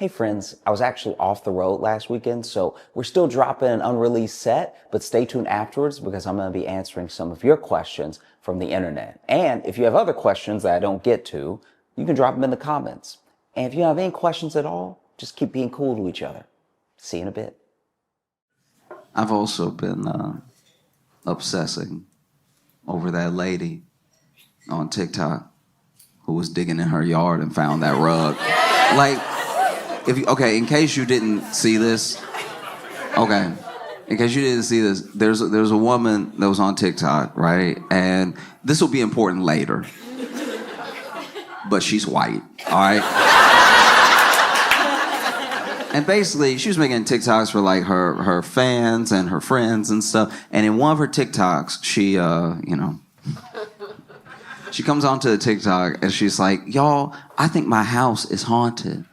Hey friends, I was actually off the road last weekend, so we're still dropping an unreleased set, but stay tuned afterwards because I'm going to be answering some of your questions from the internet. And if you have other questions that I don't get to, you can drop them in the comments. And if you have any questions at all, just keep being cool to each other. See you in a bit. I've also been obsessing over that lady on TikTok who was digging in her yard and found that rug. Like, in case you didn't see this, there's a woman that was on TikTok, right? And this will be important later, but she's white, all right? And basically, she was making TikToks for like her fans and her friends and stuff. And in one of her TikToks, she comes onto the TikTok and she's like, y'all, I think my house is haunted.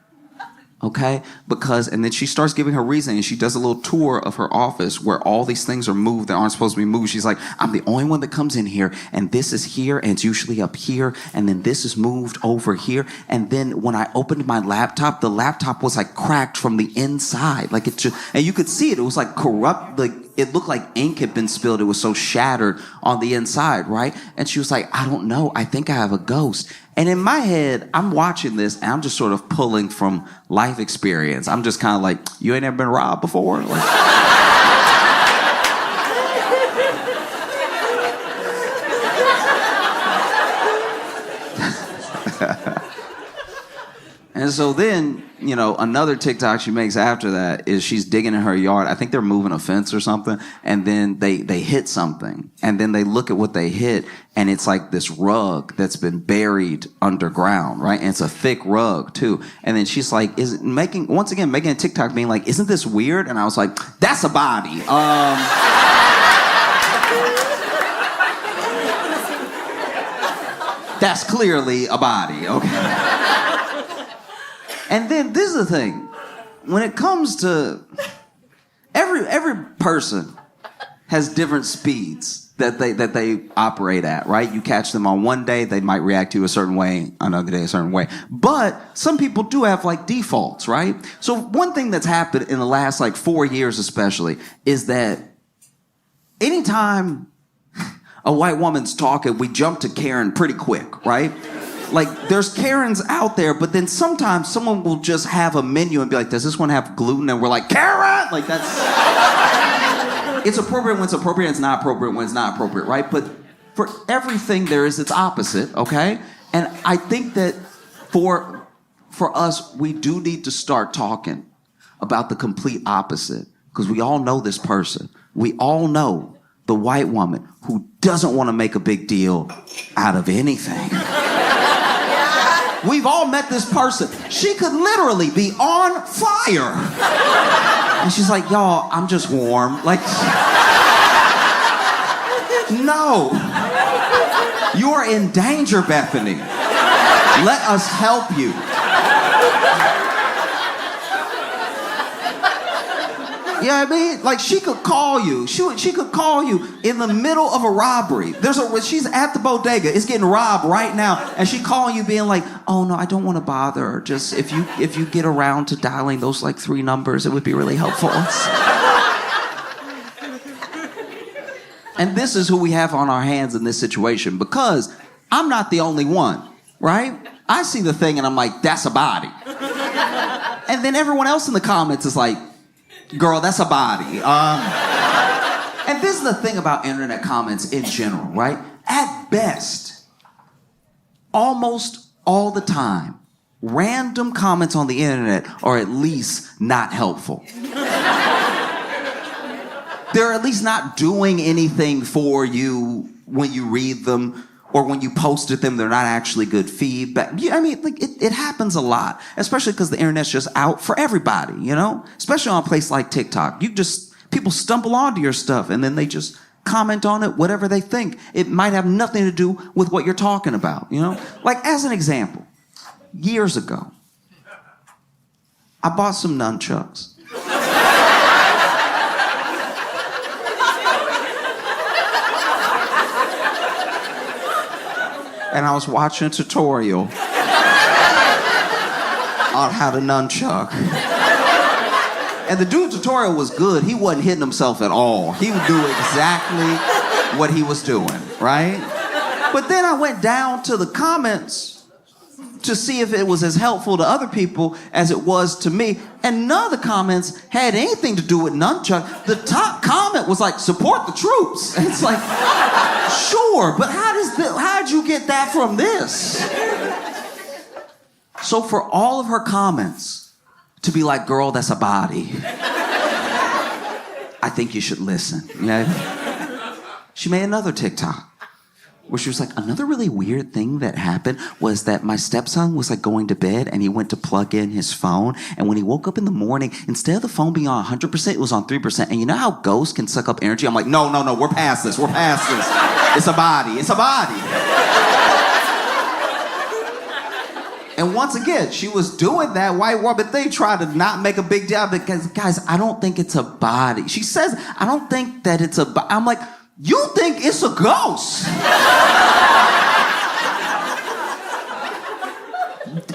Okay? And then she starts giving her reason, and she does a little tour of her office where all these things are moved that aren't supposed to be moved. She's like, I'm the only one that comes in here, and this is here, and it's usually up here, and then this is moved over here. And then when I opened my laptop, the laptop was like cracked from the inside. Like and you could see it. It was like corrupt, like it looked like ink had been spilled. It was so shattered on the inside, right? And she was like, I don't know. I think I have a ghost. And in my head, I'm watching this, and I'm just sort of pulling from life experience. I'm just kind of like, you ain't ever been robbed before? Like, and so then, another TikTok she makes after that is she's digging in her yard. I think they're moving a fence or something. And then they hit something. And then they look at what they hit. And it's like this rug that's been buried underground, right? And it's a thick rug too. And then she's like, making a TikTok being like, isn't this weird? And I was like, that's a body. That's clearly a body, okay? And then this is the thing. When it comes to every person has different speeds that they operate at, right? You catch them on one day, they might react to you a certain way, another day a certain way. But some people do have like defaults, right? So one thing that's happened in the last like 4 years especially is that anytime a white woman's talking, we jump to Karen pretty quick, right? Like, there's Karens out there, but then sometimes someone will just have a menu and be like, does this one have gluten? And we're like, Karen! Like, that's... It's appropriate when it's appropriate, it's not appropriate when it's not appropriate, right? But for everything, there is its opposite, okay? And I think that for us, we do need to start talking about the complete opposite, because we all know this person. We all know the white woman who doesn't want to make a big deal out of anything. We've all met this person. She could literally be on fire. And she's like, y'all, I'm just warm. Like, no. You are in danger, Bethany. Let us help you. You know what I mean? Like, she could call you. She could call you in the middle of a robbery. She's at the bodega. It's getting robbed right now. And she calling you being like, oh, no, I don't want to bother her. Just if you get around to dialing those, like, 3 numbers, it would be really helpful. And this is who we have on our hands in this situation, because I'm not the only one, right? I see the thing and I'm like, that's a body. And then everyone else in the comments is like, girl, that's a body. And this is the thing about internet comments in general, right? At best, almost all the time, random comments on the internet are at least not helpful. They're at least not doing anything for you when you read them, or when you posted them, they're not actually good feedback. I mean, like, it happens a lot, especially because the internet's just out for everybody, Especially on a place like TikTok. People stumble onto your stuff and then they just comment on it, whatever they think. It might have nothing to do with what you're talking about, Like, as an example, years ago, I bought some nunchucks. And I was watching a tutorial on how to nunchuck. And the dude tutorial was good. He wasn't hitting himself at all. He would do exactly what he was doing, right? But then I went down to the comments to see if it was as helpful to other people as it was to me. And none of the comments had anything to do with nunchuck. The top comment was like, support the troops. And it's like, sure, but how'd you get that from this? So for all of her comments to be like, girl, that's a body, I think you should listen. Yeah? She made another TikTok where she was like, another really weird thing that happened was that my stepson was like going to bed and he went to plug in his phone. And when he woke up in the morning, instead of the phone being on 100%, it was on 3%. And you know how ghosts can suck up energy? I'm like, no, we're past this. We're past this. It's a body. It's a body. And once again, she was doing that white woman thing, trying to not make a big deal because, guys, I don't think it's a body. She says, I don't think that it's a body. I'm like, you think it's a ghost.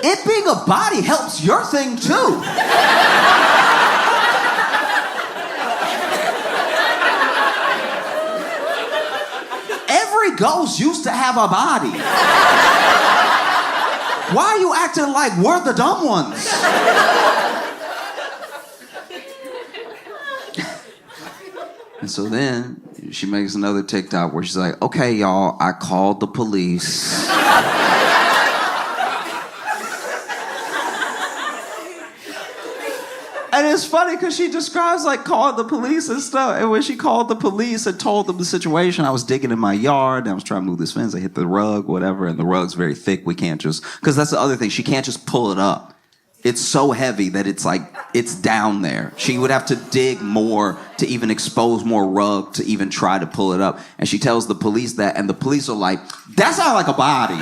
It being a body helps your thing too. Every ghost used to have a body. Why are you acting like we're the dumb ones? And so then she makes another TikTok where she's like, okay, y'all, I called the police. And it's funny because she describes like calling the police and stuff. And when she called the police and told them the situation, I was digging in my yard and I was trying to move this fence. I hit the rug, whatever, and the rug's very thick. We can't just, because that's the other thing. She can't just pull it up. It's so heavy that it's like, it's down there. She would have to dig more to even expose more rug to even try to pull it up. And she tells the police that, and the police are like, that sounds like a body.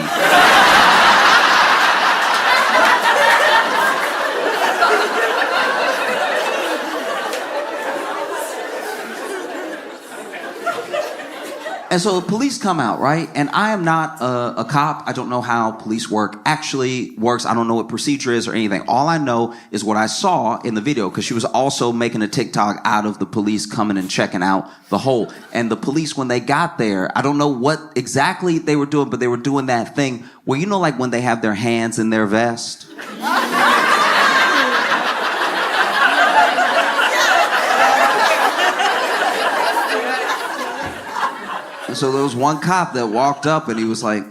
And so the police come out, right? And I am not a cop. I don't know how police work actually works. I don't know what procedure is or anything. All I know is what I saw in the video, because she was also making a TikTok out of the police coming and checking out the hole. And the police, when they got there, I don't know what exactly they were doing, but they were doing that thing where, you know, like when they have their hands in their vest? So there was one cop that walked up and he was like,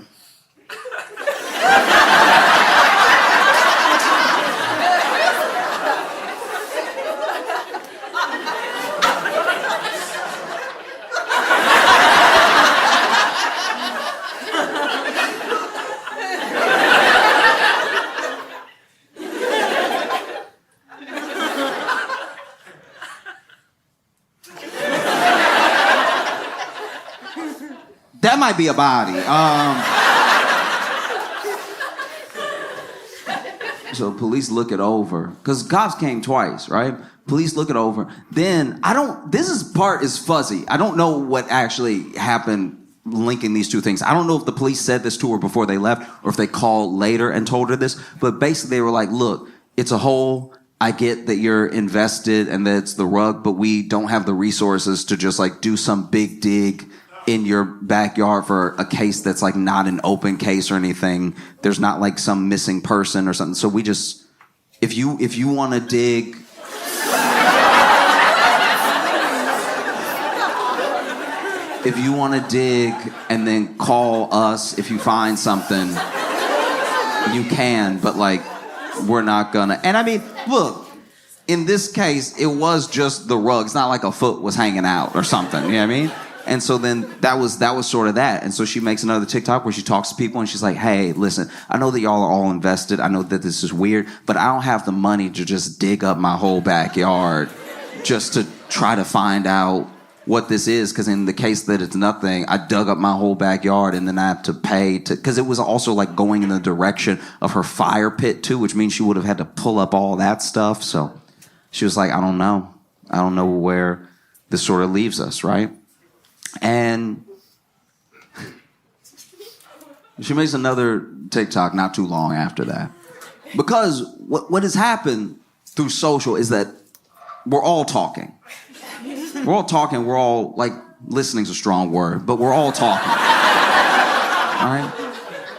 that might be a body. So police look it over, because cops came twice, right? Police look it over. Then part is fuzzy. I don't know what actually happened linking these two things. I don't know if the police said this to her before they left or if they called later and told her this, but basically they were like, look, it's a hole. I get that you're invested and that it's the rug, but we don't have the resources to just like do some big dig in your backyard for a case that's like not an open case or anything. There's not like some missing person or something. So we just, if you want to dig, if you want to dig and then call us if you find something, you can, but like, we're not gonna. And I mean, look, in this case, it was just the rug. It's not like a foot was hanging out or something, you know what I mean? And so then that was sort of that. And so she makes another TikTok where she talks to people and she's like, hey, listen, I know that y'all are all invested. I know that this is weird, but I don't have the money to just dig up my whole backyard just to try to find out what this is. Because in the case that it's nothing, I dug up my whole backyard and then I have to pay to, because it was also like going in the direction of her fire pit too, which means she would have had to pull up all that stuff. So she was like, I don't know. I don't know where this sort of leaves us, right? And she makes another TikTok not too long after that. Because what has happened through social is that we're all talking. We're all talking. We're all, like, listening's a strong word, but we're all talking. All right?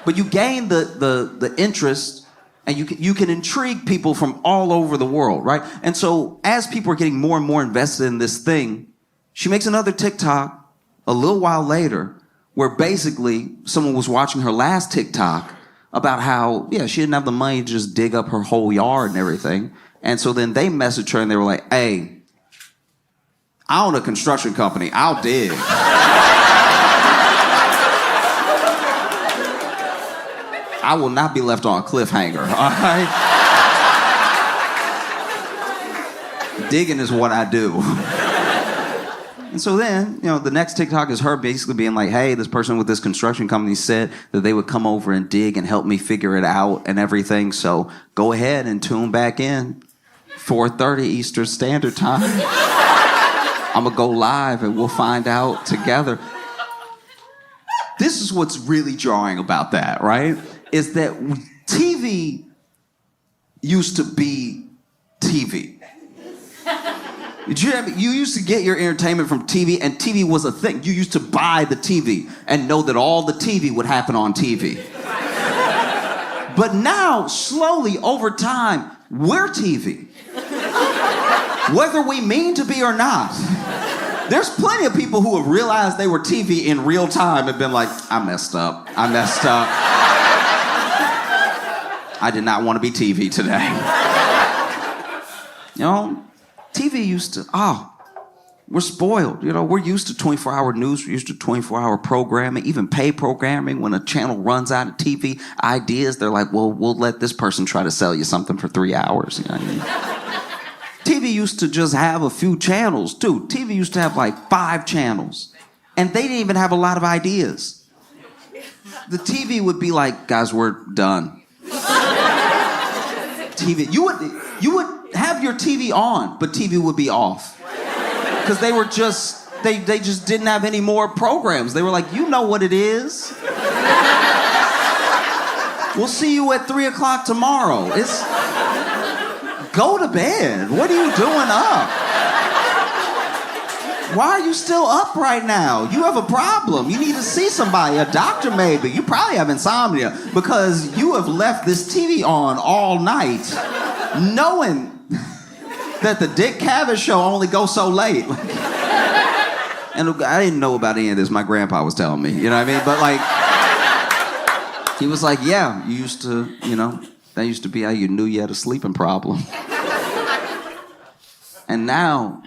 But you gain the interest, and you can intrigue people from all over the world, right? And so as people are getting more and more invested in this thing, she makes another TikTok a little while later where basically someone was watching her last TikTok about how, yeah, she didn't have the money to just dig up her whole yard and everything. And so then they messaged her and they were like, hey, I own a construction company. I'll dig. I will not be left on a cliffhanger, all right? Digging is what I do. And so then, the next TikTok is her basically being like, hey, this person with this construction company said that they would come over and dig and help me figure it out and everything. So go ahead and tune back in, 4:30 Eastern Standard Time. I'm going to go live and we'll find out together. This is what's really jarring about that, right? Is that TV used to be TV. You used to get your entertainment from TV, and TV was a thing. You used to buy the TV and know that all the TV would happen on TV. But now, slowly, over time, we're TV. Whether we mean to be or not. There's plenty of people who have realized they were TV in real time and been like, I messed up. I did not want to be TV today. TV used to, we're spoiled. We're used to 24-hour news. We're used to 24-hour programming, even pay programming. When a channel runs out of TV ideas, they're like, well, we'll let this person try to sell you something for 3 hours. You know what I mean? TV used to just have a few channels, too. TV used to have like 5 channels. And they didn't even have a lot of ideas. The TV would be like, guys, we're done. TV, you would have your TV on, but TV would be off. Because they just didn't have any more programs. They were like, you know what it is. We'll see you at 3 o'clock tomorrow. Go to bed. What are you doing up? Why are you still up right now? You have a problem. You need to see somebody, a doctor maybe. You probably have insomnia because you have left this TV on all night knowing that the Dick Cavett show only goes so late. And I didn't know about any of this. My grandpa was telling me, you know what I mean? But like, he was like, yeah, you used to, that used to be how you knew you had a sleeping problem. And now,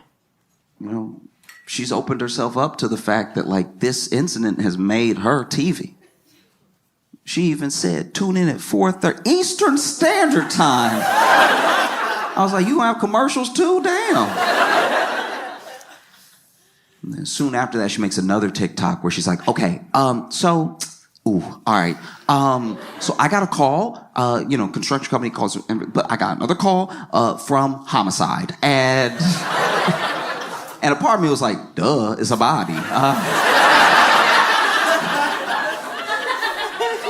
she's opened herself up to the fact that, like, this incident has made her TV. She even said, tune in at 4:30 Eastern Standard Time. I was like, you have commercials too? Damn. And then soon after that, she makes another TikTok where she's like, okay, all right. So I got a call, construction company calls, but I got another call from Homicide. And a part of me was like, duh, it's a body.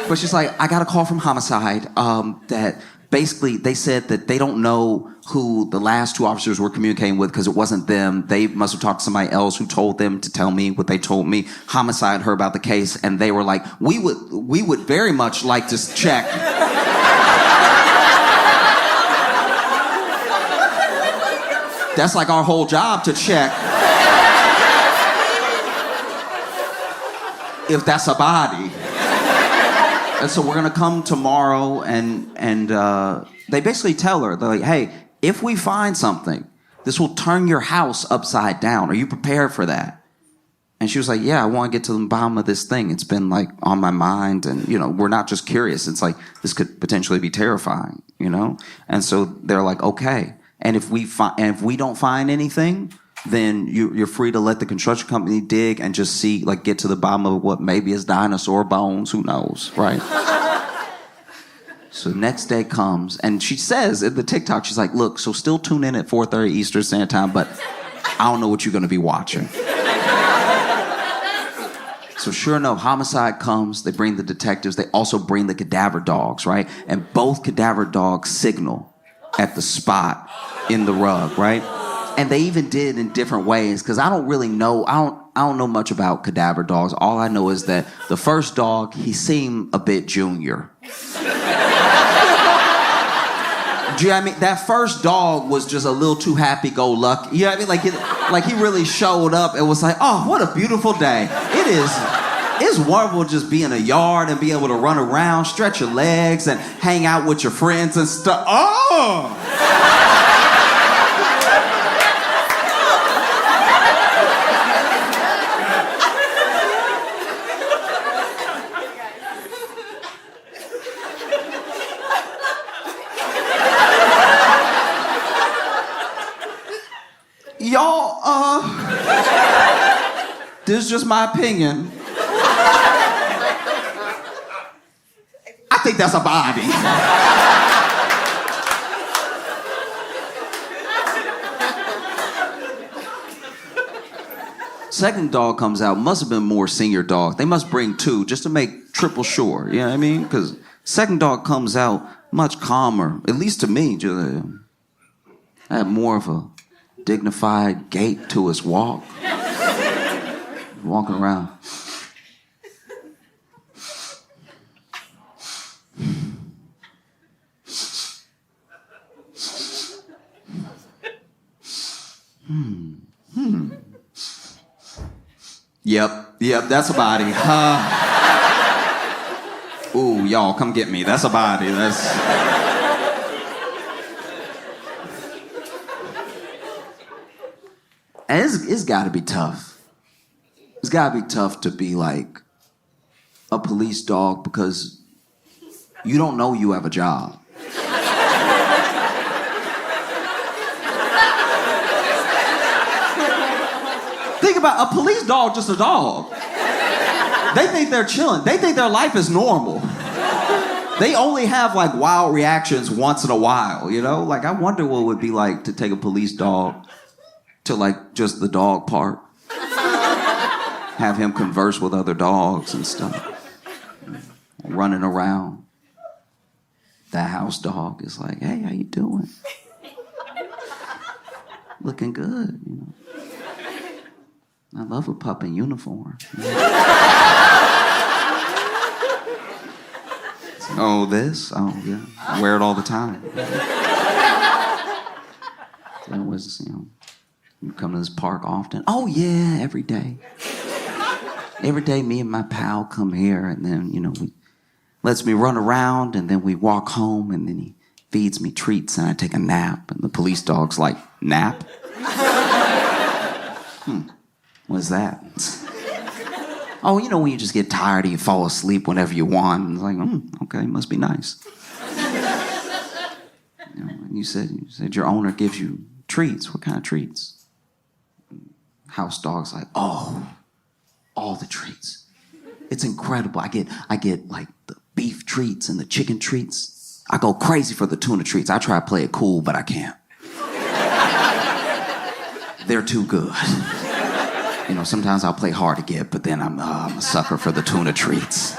But she's like, I got a call from Homicide that basically they said that they don't know who the last 2 officers were communicating with because it wasn't them. They must have talked to somebody else who told them to tell me what they told me. Homicide heard about the case and they were like, we would very much like to check. That's like our whole job, to check if that's a body. And so we're gonna come tomorrow and they basically tell her, they're like, hey, if we find something, this will turn your house upside down. Are you prepared for that? And she was like, yeah, I want to get to the bottom of this thing. It's been like on my mind and, we're not just curious. It's like, this could potentially be terrifying, And so they're like, okay. And if we don't find anything, then you're free to let the construction company dig and just see, like, get to the bottom of what maybe is dinosaur bones. Who knows, right? So the next day comes, and she says in the TikTok, she's like, look, so still tune in at 4:30 Eastern Standard Time, but I don't know what you're going to be watching. So sure enough, homicide comes, they bring the detectives, they also bring the cadaver dogs, right? And both cadaver dogs signal at the spot in the rug, right? And they even did in different ways, because I don't really know, I don't know much about cadaver dogs. All I know is that the first dog, he seemed a bit junior. Do you know what I mean? That first dog was just a little too happy-go-lucky. You know what I mean? Like he really showed up and was like, oh, what a beautiful day. It's wonderful just be in a yard and be able to run around, stretch your legs, and hang out with your friends and stuff. Oh! Y'all, this is just my opinion. I think that's a body. Second dog comes out, must have been more senior dog. They must bring two just to make triple sure, you know what I mean? Because second dog comes out much calmer, at least to me. I had more of a dignified gait to his walk. Walking around. Yep, that's a body. Ooh, y'all, come get me. That's a body. And it's got to be tough. It's got to be tough to be like a police dog because you don't know you have a job. Think about a police dog, just a dog. They think they're chilling. They think their life is normal. They only have like wild reactions once in a while, you know? Like I wonder what it would be like to take a police dog to like just the dog park. Have him converse with other dogs and stuff. Running around. That house dog is like, hey, how you doing? Looking good, you know. I love a pup in uniform. Oh, this? Oh, yeah. I wear it all the time. That was, you know, you come to this park often? Oh, yeah, every day. Every day, me and my pal come here, and then, you know, he lets me run around, and then we walk home, and then he feeds me treats, and I take a nap, and the police dog's like, nap? What's that? Oh, you know, when you just get tired and you fall asleep whenever you want. And it's like, okay, must be nice. You know, you said your owner gives you treats. What kind of treats? House dog's like, oh, all the treats. It's incredible. I get like the beef treats and the chicken treats. I go crazy for the tuna treats. I try to play it cool, but I can't. They're too good. You know, sometimes I'll play hard to get, but then I'm a sucker for the tuna treats.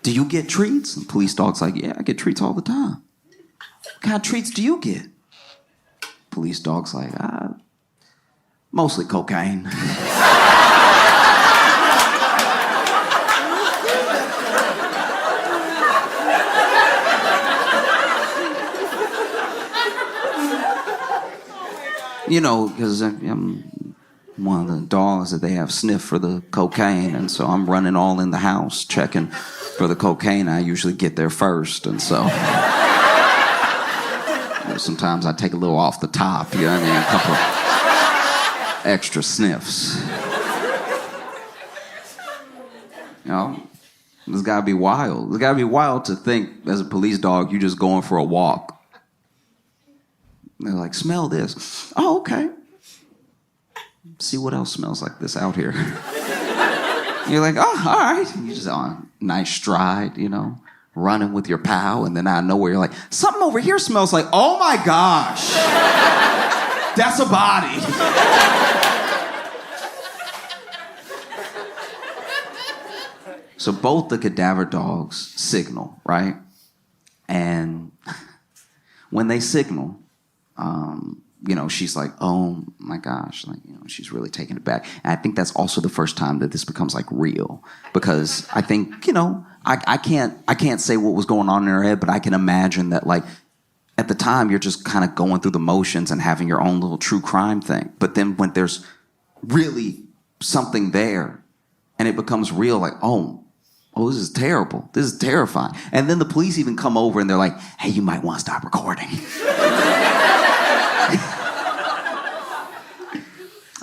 Do you get treats? And police dog's like, yeah, I get treats all the time. What kind of treats do you get? Police dog's like, mostly cocaine. You know, because I'm one of the dogs that they have sniff for the cocaine, and so I'm running all in the house checking for the cocaine. I usually get there first, and so you know, sometimes I take a little off the top, you know what I mean? A couple extra sniffs. You know, it's gotta be wild. It's gotta be wild to think as a police dog, you're just going for a walk. They're like, smell this. Oh, okay. See what else smells like this out here. You're like, oh, all right. You just on nice stride, you know, running with your pal, and then out of nowhere, you're like, something over here smells like, oh my gosh, that's a body. So both the cadaver dogs signal, right? And when they signal, she's like, oh my gosh, she's really taken it back. And I think that's also the first time that this becomes like real, because I think, I can't say what was going on in her head, but I can imagine that like at the time you're just kind of going through the motions and having your own little true crime thing. But then when there's really something there and it becomes real, like, oh, this is terrible. This is terrifying. And then the police even come over and they're like, hey, you might want to stop recording.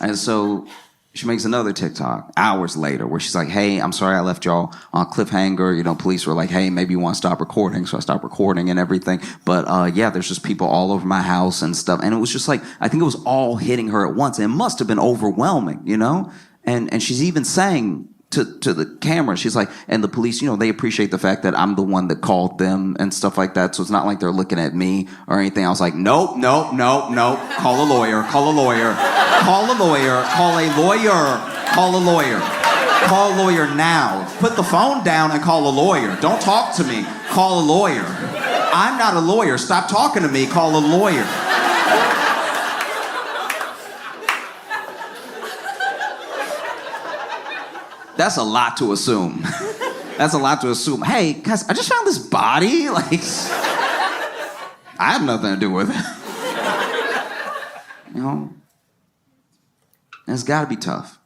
And so she makes another TikTok hours later where she's like, hey, I'm sorry I left y'all on a cliffhanger. Police were like, hey, maybe you want to stop recording. So I stopped recording and everything. But there's just people all over my house and stuff. And it was just like, I think it was all hitting her at once. And it must have been overwhelming, And she's even saying to the camera, she's like, and the police, they appreciate the fact that I'm the one that called them and stuff like that. So it's not like they're looking at me or anything. I was like, nope. Call a lawyer. Call a lawyer. Call a lawyer. Call a lawyer. Call a lawyer. Call a lawyer now. Put the phone down and call a lawyer. Don't talk to me. Call a lawyer. I'm not a lawyer. Stop talking to me. Call a lawyer. That's a lot to assume. That's a lot to assume. Hey, guys, I just found this body. Like, I have nothing to do with it. And it's got to be tough.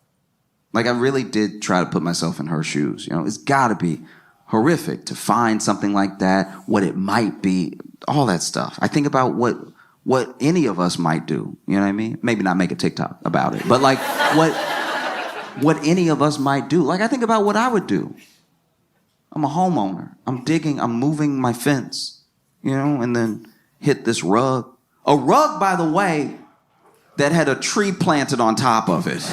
Like, I really did try to put myself in her shoes. It's got to be horrific to find something like that, what it might be, all that stuff. I think about what any of us might do. You know what I mean? Maybe not make a TikTok about it, but like what any of us might do. Like, I think about what I would do. I'm a homeowner. I'm digging, I'm moving my fence, and then hit this rug. A rug, by the way, that had a tree planted on top of it.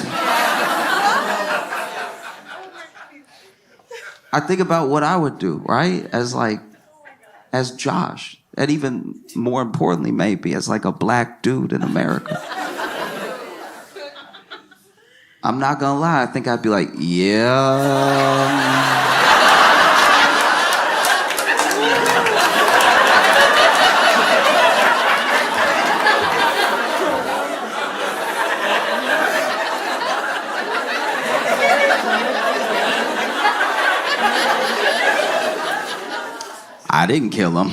I think about what I would do, right? As Josh. And even more importantly, maybe, as like a black dude in America. I'm not gonna lie, I think I'd be like, yeah. I didn't kill him.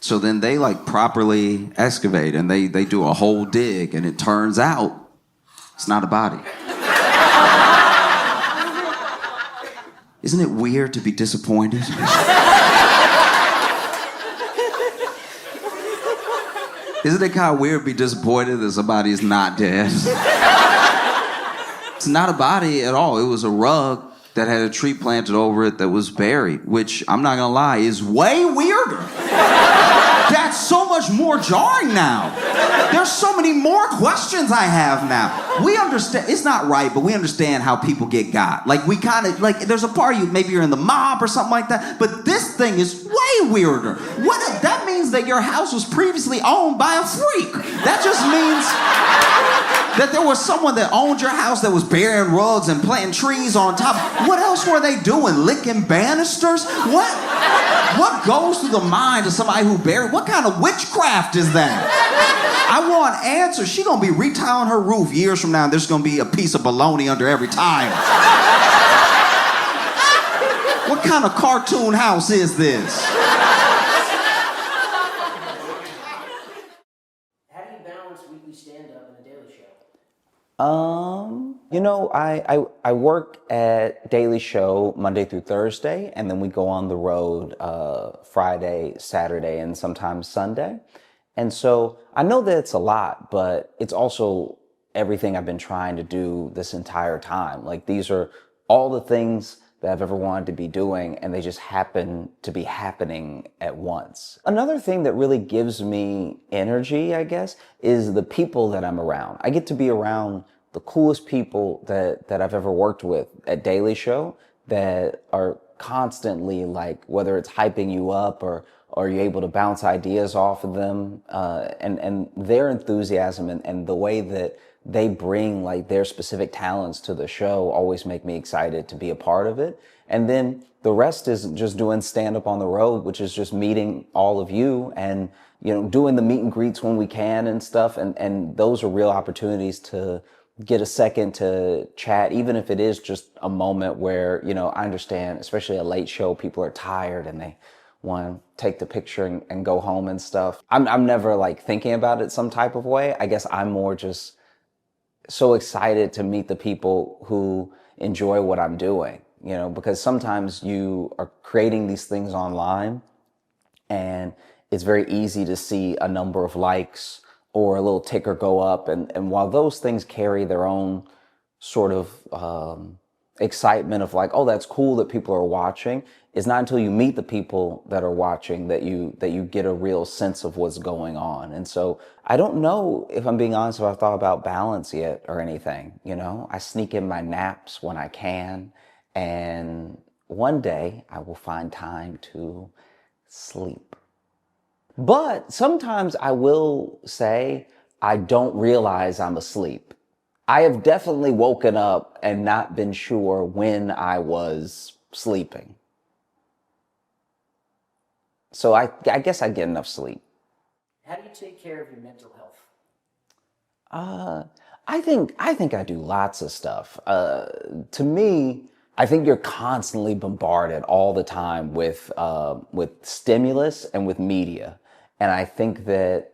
So then they like properly excavate and they do a whole dig, and it turns out it's not a body. Isn't it weird to be disappointed? Isn't it kind of weird to be disappointed that somebody is not dead? It's not a body at all. It was a rug that had a tree planted over it that was buried, which, I'm not gonna lie, is way weirder. That's so much more jarring now. There's so many more questions I have now. We understand, it's not right, but we understand how people get got. Like, we kind of, like, there's a part of you, maybe you're in the mob or something like that, but this thing is way weirder. That means that your house was previously owned by a freak. That just means that there was someone that owned your house that was burying rugs and planting trees on top. What else were they doing? Licking banisters? What goes through the mind of somebody who buried? What kind of witchcraft is that? I want answers. She's gonna be retiling her roof years from now, and there's gonna be a piece of bologna under every tile. What kind of cartoon house is this? How do you balance weekly stand-up and a daily show? I work at Daily Show Monday through Thursday, and then we go on the road Friday, Saturday, and sometimes Sunday. And so I know that it's a lot, but it's also everything I've been trying to do this entire time. Like, these are all the things that I've ever wanted to be doing, and they just happen to be happening at once. Another thing that really gives me energy, I guess, is the people that I'm around. I get to be around the coolest people that I've ever worked with at Daily Show, that are constantly, like, whether it's hyping you up or you're able to bounce ideas off of them, and their enthusiasm and the way that they bring like their specific talents to the show always make me excited to be a part of it. And then the rest is just doing stand up on the road, which is just meeting all of you and, you know, doing the meet and greets when we can and stuff. And those are real opportunities to get a second to chat, even if it is just a moment where, you know, I understand, especially a late show, people are tired and they want to take the picture and go home and stuff. I'm never like thinking about it some type of way. I guess I'm more just so excited to meet the people who enjoy what I'm doing, you know, because sometimes you are creating these things online and it's very easy to see a number of likes or a little ticker go up. And while those things carry their own sort of excitement of like, oh, that's cool that people are watching, it's not until you meet the people that are watching that you get a real sense of what's going on. And so I don't know, if I'm being honest, if I've thought about balance yet or anything. You know, I sneak in my naps when I can, and one day I will find time to sleep. But sometimes I will say I don't realize I'm asleep. I have definitely woken up and not been sure when I was sleeping. So I guess I get enough sleep. How do you take care of your mental health? I think I do lots of stuff. To me, I think you're constantly bombarded all the time with stimulus and with media. And I think that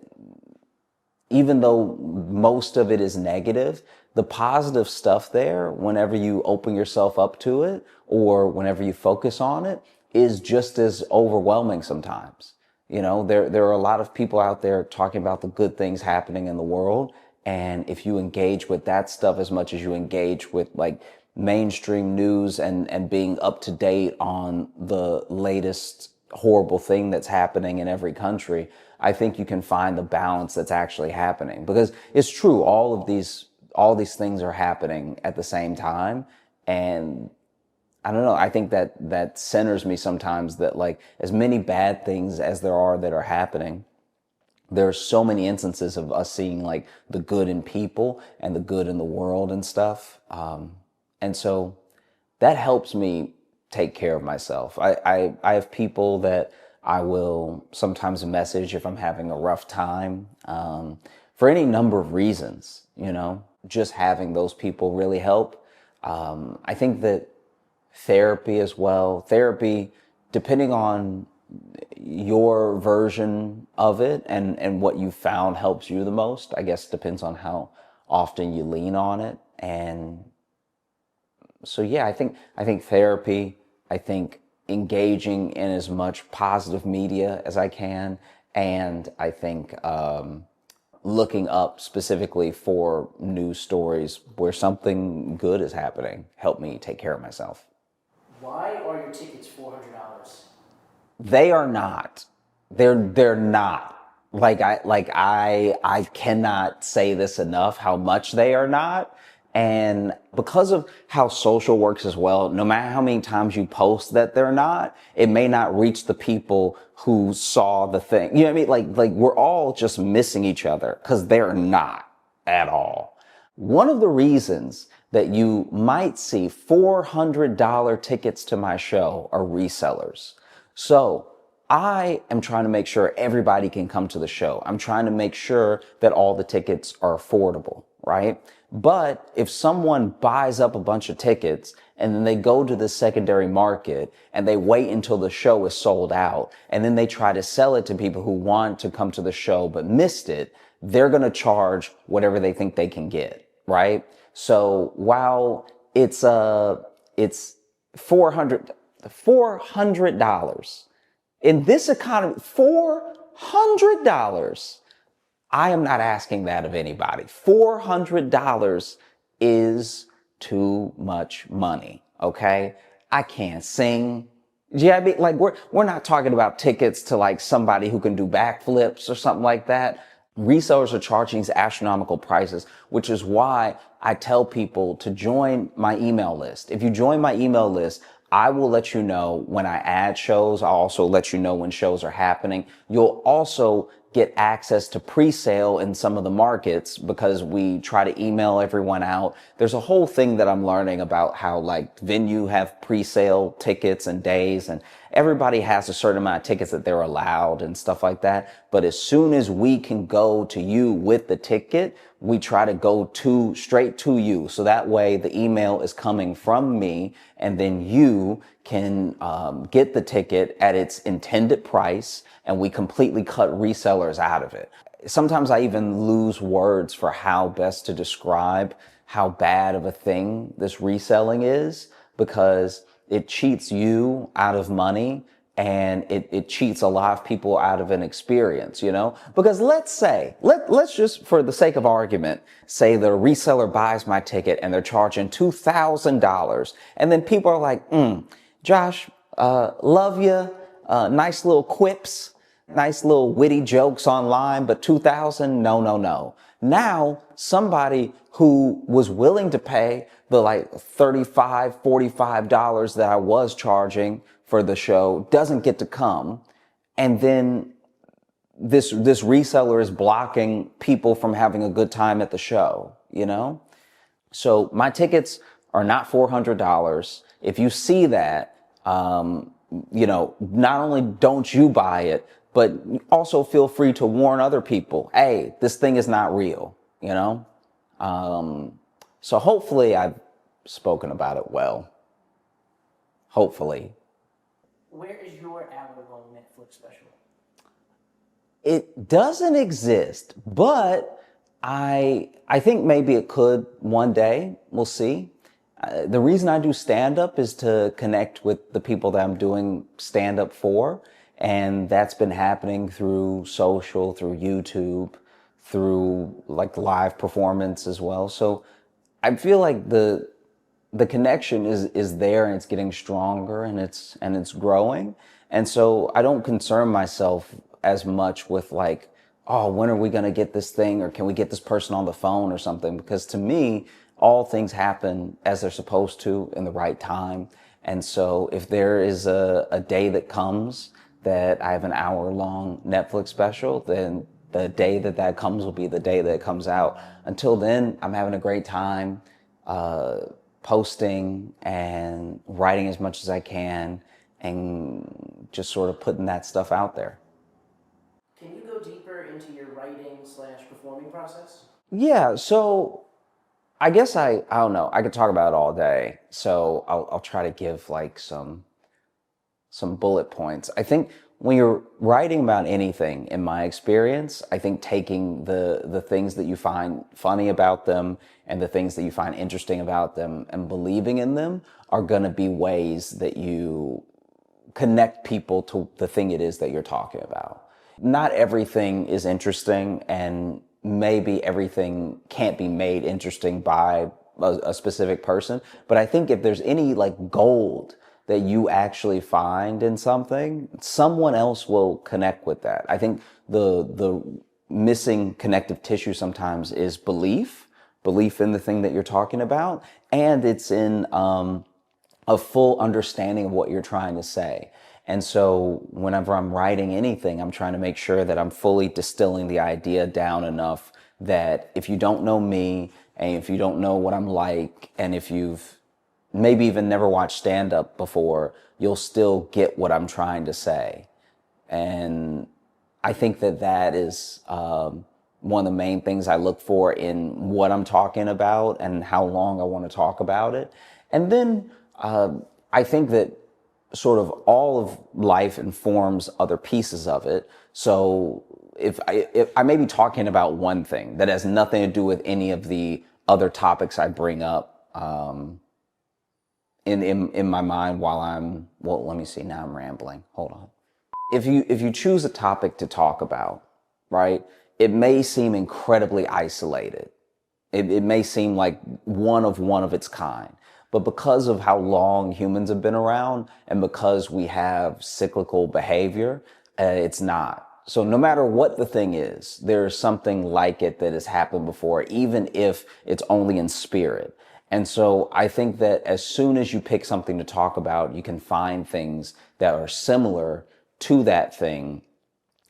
even though most of it is negative, the positive stuff there, whenever you open yourself up to it or whenever you focus on it, is just as overwhelming sometimes. You know, there are a lot of people out there talking about the good things happening in the world. And if you engage with that stuff as much as you engage with like mainstream news and being up to date on the latest horrible thing that's happening in every country, I think you can find the balance that's actually happening. Because it's true, all these things are happening at the same time. And I don't know, I think that centers me sometimes, that like as many bad things as there are that are happening, there are so many instances of us seeing like the good in people and the good in the world and stuff. And so that helps me take care of myself. I have people that I will sometimes message if I'm having a rough time, for any number of reasons, you know, just having those people really help. I think that therapy as well, depending on your version of it and what you found helps you the most, I guess depends on how often you lean on it. And so, yeah, I think therapy, I think engaging in as much positive media as I can. And I think, looking up specifically for news stories where something good is happening help me take care of myself. Why are your tickets $400? They are not. They're not. I cannot say this enough how much they are not. And because of how social works as well, no matter how many times you post that they're not, it may not reach the people who saw the thing. You know what I mean? Like we're all just missing each other because they're not at all. One of the reasons that you might see $400 tickets to my show are resellers. So I am trying to make sure everybody can come to the show. I'm trying to make sure that all the tickets are affordable, right? But if someone buys up a bunch of tickets and then they go to the secondary market and they wait until the show is sold out and then they try to sell it to people who want to come to the show but missed it, they're going to charge whatever they think they can get, right? So while it's $400 in this economy, $400. I am not asking that of anybody. $400 is too much money, okay? I can't sing. Yeah, I mean, like we're not talking about tickets to like somebody who can do backflips or something like that. Resellers are charging these astronomical prices, which is why I tell people to join my email list. If you join my email list, I will let you know when I add shows. I'll also let you know when shows are happening. You'll also get access to pre-sale in some of the markets because we try to email everyone out. There's a whole thing that I'm learning about how like Venue have pre-sale tickets and days, and everybody has a certain amount of tickets that they're allowed and stuff like that. But as soon as we can go to you with the ticket, we try to go straight to you. So that way the email is coming from me, and then you can get the ticket at its intended price, and we completely cut resellers out of it. Sometimes I even lose words for how best to describe how bad of a thing this reselling is, because it cheats you out of money, and it cheats a lot of people out of an experience, you know? Because let's just, for the sake of argument, say the reseller buys my ticket and they're charging $2,000. And then people are like, Josh, love you, nice little quips, nice little witty jokes online, but $2,000, no. Now, somebody who was willing to pay the like $35, $45 that I was charging for the show doesn't get to come. And then this reseller is blocking people from having a good time at the show, you know? So my tickets are not $400. If you see that, you know, not only don't you buy it, but also feel free to warn other people, hey, this thing is not real, you know? So hopefully I've spoken about it well. Hopefully. Where is your hour-long Netflix special? It doesn't exist, but I think maybe it could one day. We'll see. The reason I do stand-up is to connect with the people that I'm doing stand-up for. And that's been happening through social, through YouTube, through like live performance as well. So I feel like the connection is there, and it's getting stronger, and it's growing. And so I don't concern myself as much with like, oh, when are we going to get this thing, or can we get this person on the phone or something? Because to me, all things happen as they're supposed to in the right time. And so if there is a day that comes that I have an hour-long Netflix special, then the day that comes will be the day that it comes out. Until then, I'm having a great time posting and writing as much as I can, and just sort of putting that stuff out there. Can you go deeper into your writing/performing process? Yeah, so I guess I don't know. I could talk about it all day. So I'll try to give like some bullet points. I think when you're writing about anything, in my experience, I think taking the things that you find funny about them and the things that you find interesting about them and believing in them are going to be ways that you connect people to the thing it is that you're talking about. Not everything is interesting, and maybe everything can't be made interesting by a specific person. But I think if there's any like gold that you actually find in something, someone else will connect with that. I think the missing connective tissue sometimes is belief in the thing that you're talking about, and it's in a full understanding of what you're trying to say. And so whenever I'm writing anything, I'm trying to make sure that I'm fully distilling the idea down enough that if you don't know me, and if you don't know what I'm like, and if you've maybe even never watched stand-up before, you'll still get what I'm trying to say. And I think that is one of the main things I look for in what I'm talking about and how long I want to talk about it. And then I think that sort of all of life informs other pieces of it. So if I may be talking about one thing that has nothing to do with any of the other topics I bring up in my mind while let me see, now I'm rambling. Hold on. If you choose a topic to talk about, right, it may seem incredibly isolated. It may seem like one of its kind. But because of how long humans have been around, and because we have cyclical behavior, it's not. So no matter what the thing is, there's something like it that has happened before, even if it's only in spirit. And so I think that as soon as you pick something to talk about, you can find things that are similar to that thing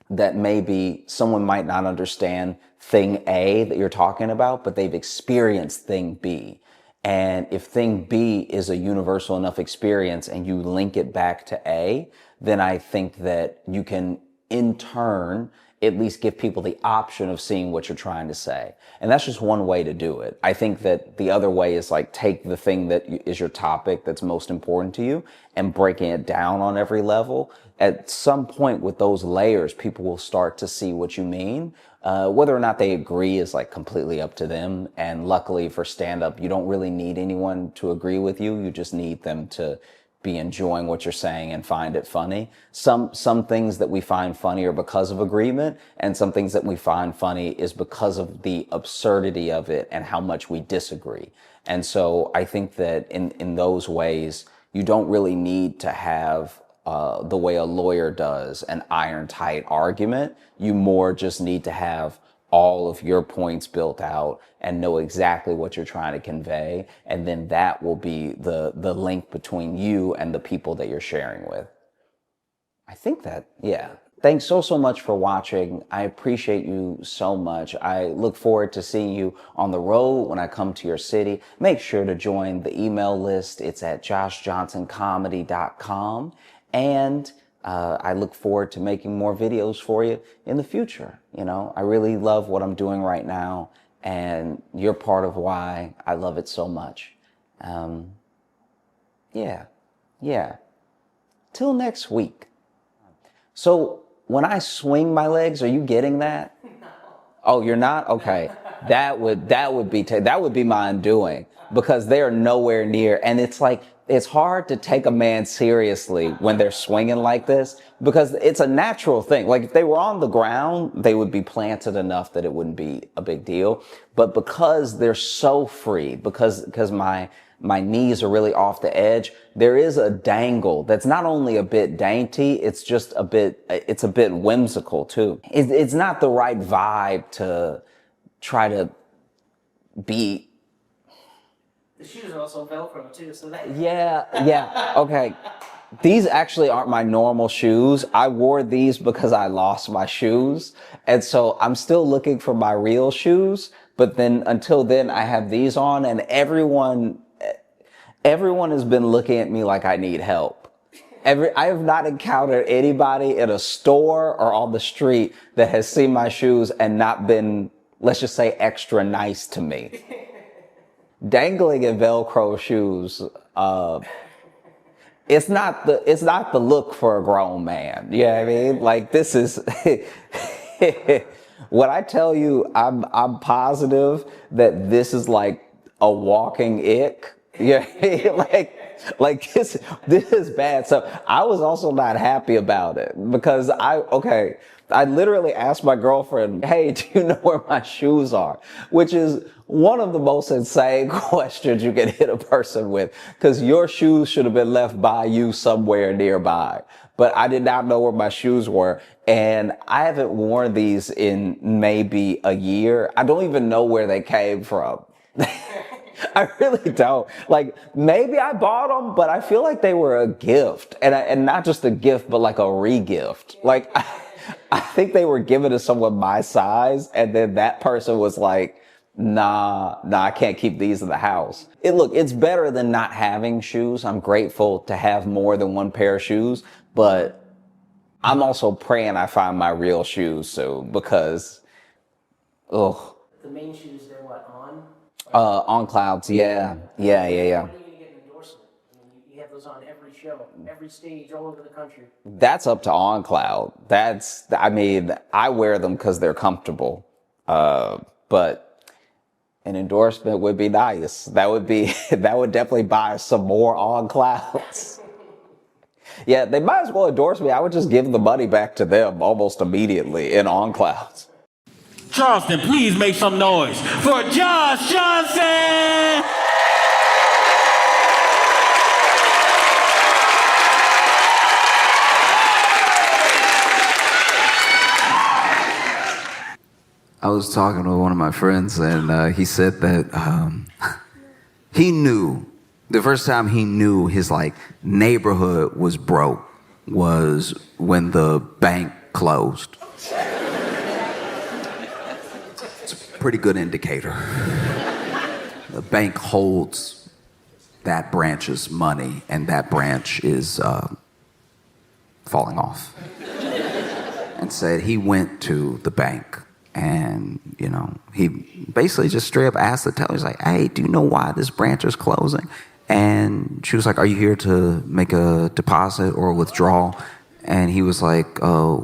that maybe someone might not understand thing A that you're talking about, but they've experienced thing B. And if thing B is a universal enough experience and you link it back to A, then I think that you can in turn at least give people the option of seeing what you're trying to say. And that's just one way to do it. I think that the other way is like take the thing that is your topic that's most important to you and breaking it down on every level. At some point with those layers, people will start to see what you mean. Whether or not they agree is like completely up to them. And luckily for stand-up, you don't really need anyone to agree with you. You just need them to be enjoying what you're saying and find it funny. Some things that we find funny are because of agreement, and some things that we find funny is because of the absurdity of it and how much we disagree. And so I think that in those ways, you don't really need to have the way a lawyer does an iron tight argument. You more just need to have all of your points built out and know exactly what you're trying to convey. And then that will be the link between you and the people that you're sharing with. I think that, yeah. Thanks so much for watching. I appreciate you so much. I look forward to seeing you on the road when I come to your city. Make sure to join the email list. It's at joshjohnsoncomedy.com. And I look forward to making more videos for you in the future. You know, I really love what I'm doing right now, and you're part of why I love it so much. Yeah. Till next week. So when I swing my legs, are you getting that? No. Oh, you're not? Okay. That would be my undoing, because they are nowhere near. And it's like, it's hard to take a man seriously when they're swinging like this, because it's a natural thing. Like if they were on the ground, they would be planted enough that it wouldn't be a big deal. But because they're so free, because my knees are really off the edge, there is a dangle that's not only a bit dainty, it's a bit whimsical too. It's not the right vibe to try to be. The shoes are also Velcro too, so that... Yeah, okay. These actually aren't my normal shoes. I wore these because I lost my shoes. And so I'm still looking for my real shoes. But then until then, I have these on, and everyone has been looking at me like I need help. I have not encountered anybody in a store or on the street that has seen my shoes and not been, let's just say, extra nice to me. Dangling in Velcro shoes, it's not the look for a grown man. You know what I mean? Like, this is, when I tell you, I'm positive that this is like a walking ick. Yeah, like this is bad. So I was also not happy about it, because I literally asked my girlfriend, hey, do you know where my shoes are? Which is one of the most insane questions you can hit a person with, because your shoes should have been left by you somewhere nearby. But I did not know where my shoes were, and I haven't worn these in maybe a year. I don't even know where they came from. I really don't. Like, maybe I bought them, but I feel like they were a gift, and not just a gift, but like a re-gift. Like, I think they were given to someone my size, and then that person was like, nah, I can't keep these in the house. It's better than not having shoes. I'm grateful to have more than one pair of shoes, but I'm also praying I find my real shoes soon, because, ugh. The main shoes, they're what, on? On Clouds, yeah. When are you going to get an endorsement? I mean, you have those on every show, every stage, all over the country. That's up to On Cloud. I wear them because they're comfortable. But an endorsement would be nice. That would definitely buy some more On Clouds. Yeah, they might as well endorse me. I would just give the money back to them almost immediately in On Clouds. Charleston, please make some noise for Josh Johnson! I was talking to one of my friends, and he said that he knew, the first time he knew his neighborhood was broke was when the bank closed. It's a pretty good indicator. The bank holds that branch's money, and that branch is falling off. And said he went to the bank, and he basically just straight up asked the teller, he's like, hey, do you know why this branch is closing? And she was like, are you here to make a deposit or a withdrawal? And he was like,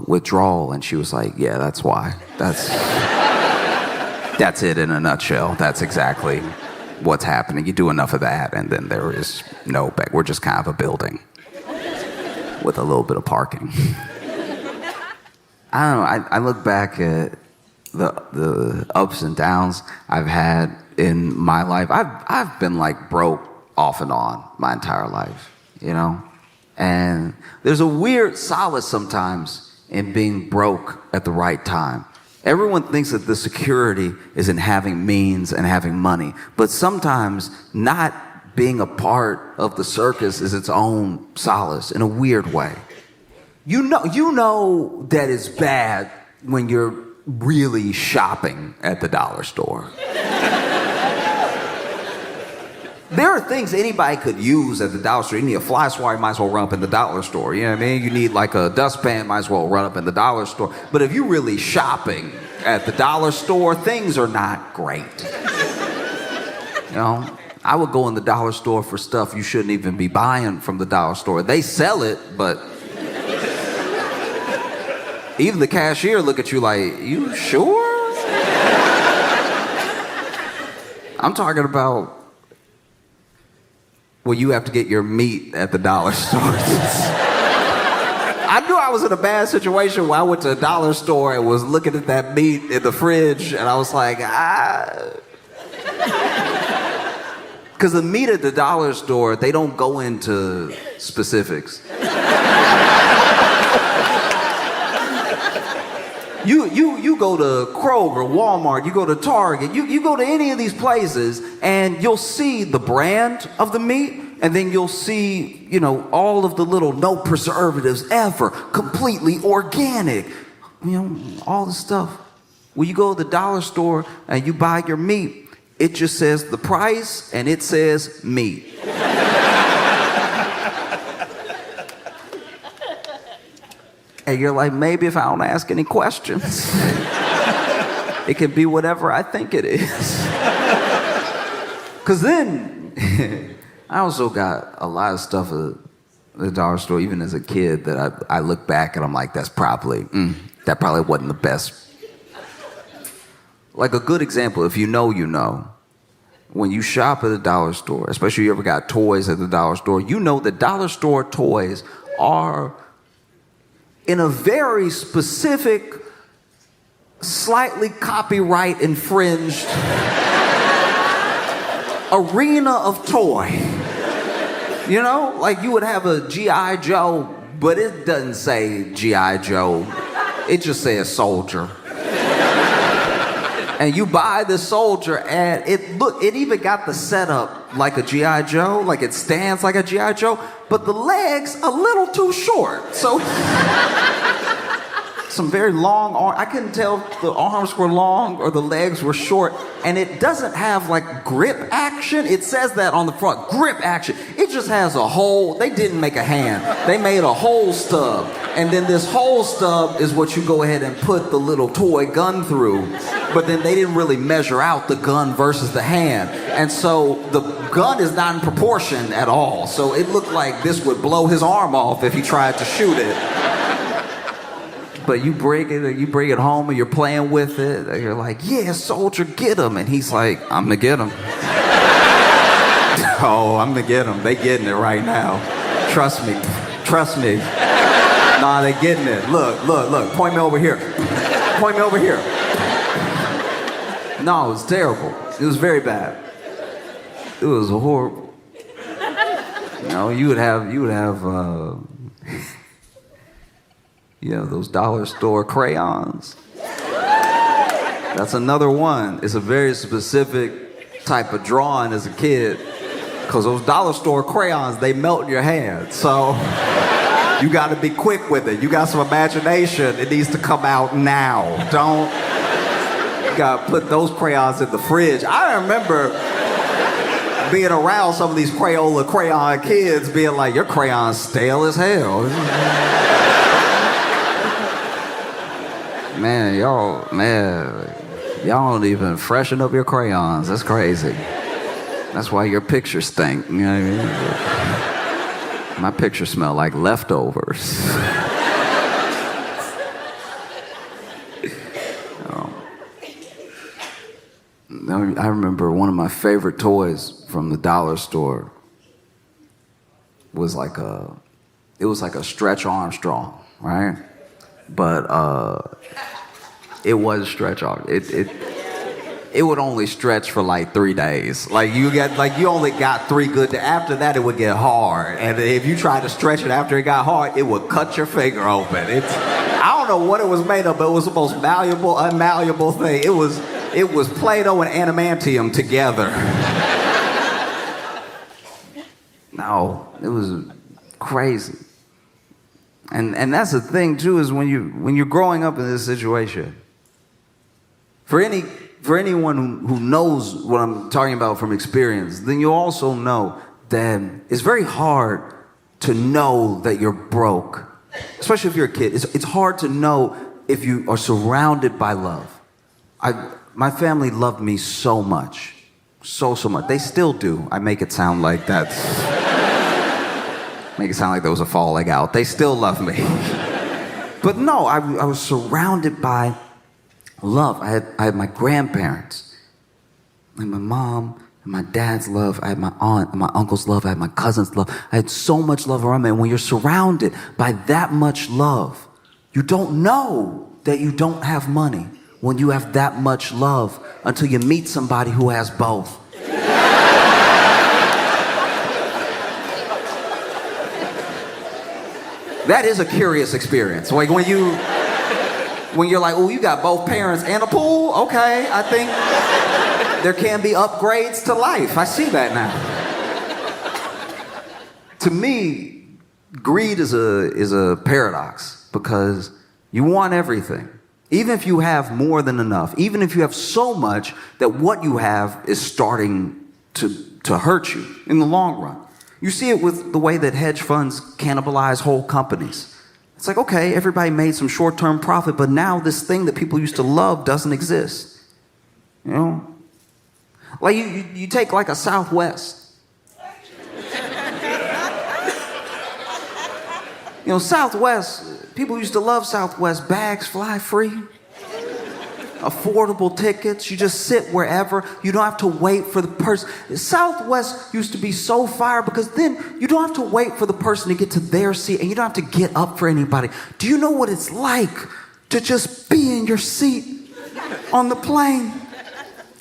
withdrawal. And she was like, yeah, that's why. That's it in a nutshell. That's exactly what's happening. You do enough of that, and then there is no bank. We're just kind of a building with a little bit of parking. I don't know. I look back at the ups and downs I've had in my life. I've been like broke off and on my entire life, And there's a weird solace sometimes in being broke at the right time. Everyone thinks that the security is in having means and having money, but sometimes not being a part of the circus is its own solace in a weird way. You know that it's bad when you're really shopping at the dollar store. There are things anybody could use at the dollar store. You need a fly swatter, you might as well run up in the dollar store. You know what I mean? You need like a dustpan, might as well run up in the dollar store. But if you're really shopping at the dollar store, things are not great. I would go in the dollar store for stuff you shouldn't even be buying from the dollar store. They sell it, but even the cashier look at you like, you sure? I'm talking about well, you have to get your meat at the dollar store. I knew I was in a bad situation when I went to a dollar store and was looking at that meat in the fridge, and I was like, Because the meat at the dollar store, they don't go into specifics. You go to Kroger, Walmart, you go to Target, you go to any of these places, and you'll see the brand of the meat, and then you'll see, all of the little no preservatives ever, completely organic, all the stuff. When you go to the dollar store and you buy your meat, it just says the price and it says meat. And you're like, maybe if I don't ask any questions, it can be whatever I think it is. Because then, I also got a lot of stuff at the dollar store, even as a kid, that I look back and I'm like, that probably wasn't the best. Like a good example, if you know, when you shop at a dollar store, especially if you ever got toys at the dollar store, that dollar store toys are in a very specific, slightly copyright infringed arena of toy. Like you would have a G.I. Joe, but it doesn't say G.I. Joe. It just says soldier. And you buy the soldier, and it even got the setup like a G.I. Joe, like it stands like a G.I. Joe, but the legs a little too short. So some very long arms. I couldn't tell if the arms were long or the legs were short. And it doesn't have like grip action. It says that on the front, grip action. It just has a hole. They didn't make a hand. They made a hole stub. And then this hole stub is what you go ahead and put the little toy gun through. But then they didn't really measure out the gun versus the hand. And so the gun is not in proportion at all. So it looked like this would blow his arm off if he tried to shoot it. But you bring it home and you're playing with it. And you're like, yeah, soldier, get him. And he's like, I'm gonna get him. Oh, I'm gonna get him. They getting it right now. Trust me. Nah, they getting it. Look. Point me over here. No, it was terrible. It was very bad. It was horrible. You would have those dollar store crayons. That's another one. It's a very specific type of drawing as a kid, because those dollar store crayons, they melt in your hand. So You got to be quick with it. You got some imagination. It needs to come out now. Don't. You got to put those crayons in the fridge. I remember being around some of these Crayola crayon kids being like, your crayon's stale as hell. Y'all don't even freshen up your crayons. That's crazy. That's why your pictures stink. You know what I mean? My pictures smell like leftovers. I remember one of my favorite toys from the dollar store was like a Stretch Armstrong, right? But it was Stretch Armstrong. It would only stretch for like 3 days. You only got 3 good. After that, it would get hard. And if you tried to stretch it after it got hard, it would cut your finger open. I don't know what it was made of, but it was the most malleable, unmalleable thing. It was Play-Doh and adamantium together. No, it was crazy. And that's the thing too, is when you're growing up in this situation. For anyone who knows what I'm talking about from experience, then you also know that it's very hard to know that you're broke, especially if you're a kid. It's hard to know if you are surrounded by love. My family loved me so much. So much. They still do. I make it sound like that. Make it sound like there was a falling out. They still love me. But no, I was surrounded by love. I had my grandparents. I had my mom and my dad's love. I had my aunt and my uncle's love. I had my cousin's love. I had so much love around me. And when you're surrounded by that much love, you don't know that you don't have money when you have that much love until you meet somebody who has both. That is a curious experience. Like when you're like, oh, you got both parents and a pool? Okay, I think there can be upgrades to life. I see that now. To me, greed is a paradox because you want everything. Even if you have more than enough, even if you have so much that what you have is starting to hurt you in the long run. You see it with the way that hedge funds cannibalize whole companies. It's like, okay, everybody made some short-term profit, but now this thing that people used to love doesn't exist. You know? Like you take like a Southwest. You know, Southwest, people used to love Southwest. Bags fly free. Affordable tickets. You just sit wherever. You don't have to wait for the person. Southwest used to be so fire because then you don't have to wait for the person to get to their seat and you don't have to get up for anybody. Do you know what it's like to just be in your seat on the plane?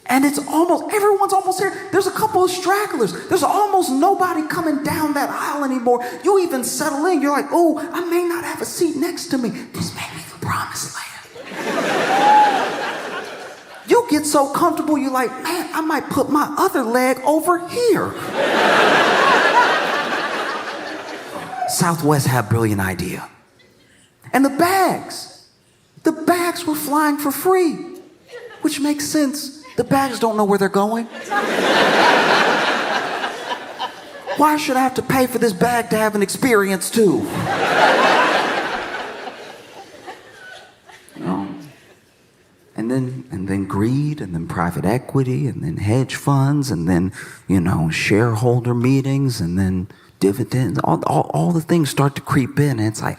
And everyone's almost here. There's a couple of stragglers. There's almost nobody coming down that aisle anymore. You even settle in. You're like, oh, I may not have a seat next to me. This may be the promised land. You get so comfortable, you're like, man, I might put my other leg over here. Southwest had a brilliant idea. And the bags were flying for free, which makes sense. The bags don't know where they're going. Why should I have to pay for this bag to have an experience too? You know? And then greed, and then private equity, and then hedge funds, and then, you know, shareholder meetings, and then dividends. All the things start to creep in, and it's like,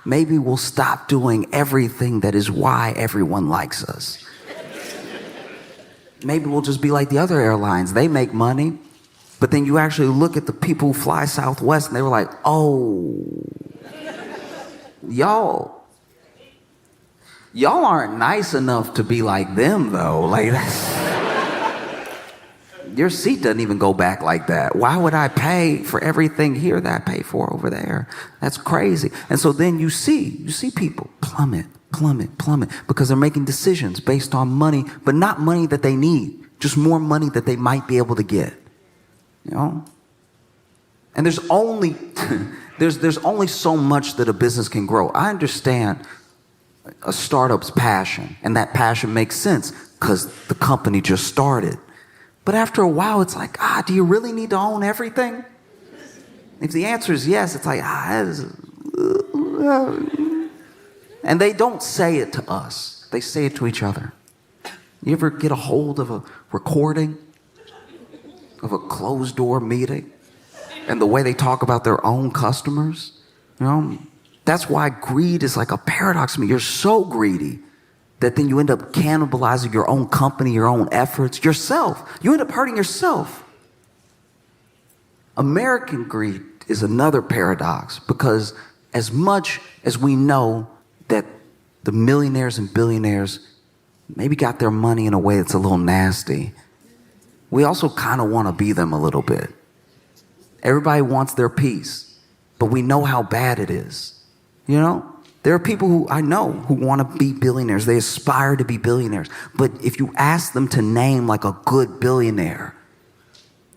maybe we'll stop doing everything that is why everyone likes us. Maybe we'll just be like the other airlines. They make money. But then you actually look at the people who fly Southwest and they were like, oh, y'all aren't nice enough to be like them though. Like your seat doesn't even go back like that. Why would I pay for everything here that I pay for over there? That's crazy. And so then you see people plummet because they're making decisions based on money, but not money that they need, just more money that they might be able to get, you know? And there's only There's only so much that a business can grow. I understand a startup's passion, and that passion makes sense because the company just started. But after a while, it's like, do you really need to own everything? If the answer is yes, it's like, and they don't say it to us. They say it to each other. You ever get a hold of a recording of a closed door meeting and the way they talk about their own customers? You know, that's why greed is like a paradox to me. You're so greedy that then you end up cannibalizing your own company, your own efforts, yourself. You end up hurting yourself. American greed is another paradox because as much as we know that the millionaires and billionaires maybe got their money in a way that's a little nasty, we also kind of want to be them a little bit. Everybody wants their piece, but we know how bad it is. You know, there are people who I know who want to be billionaires. They aspire to be billionaires. But if you ask them to name like a good billionaire,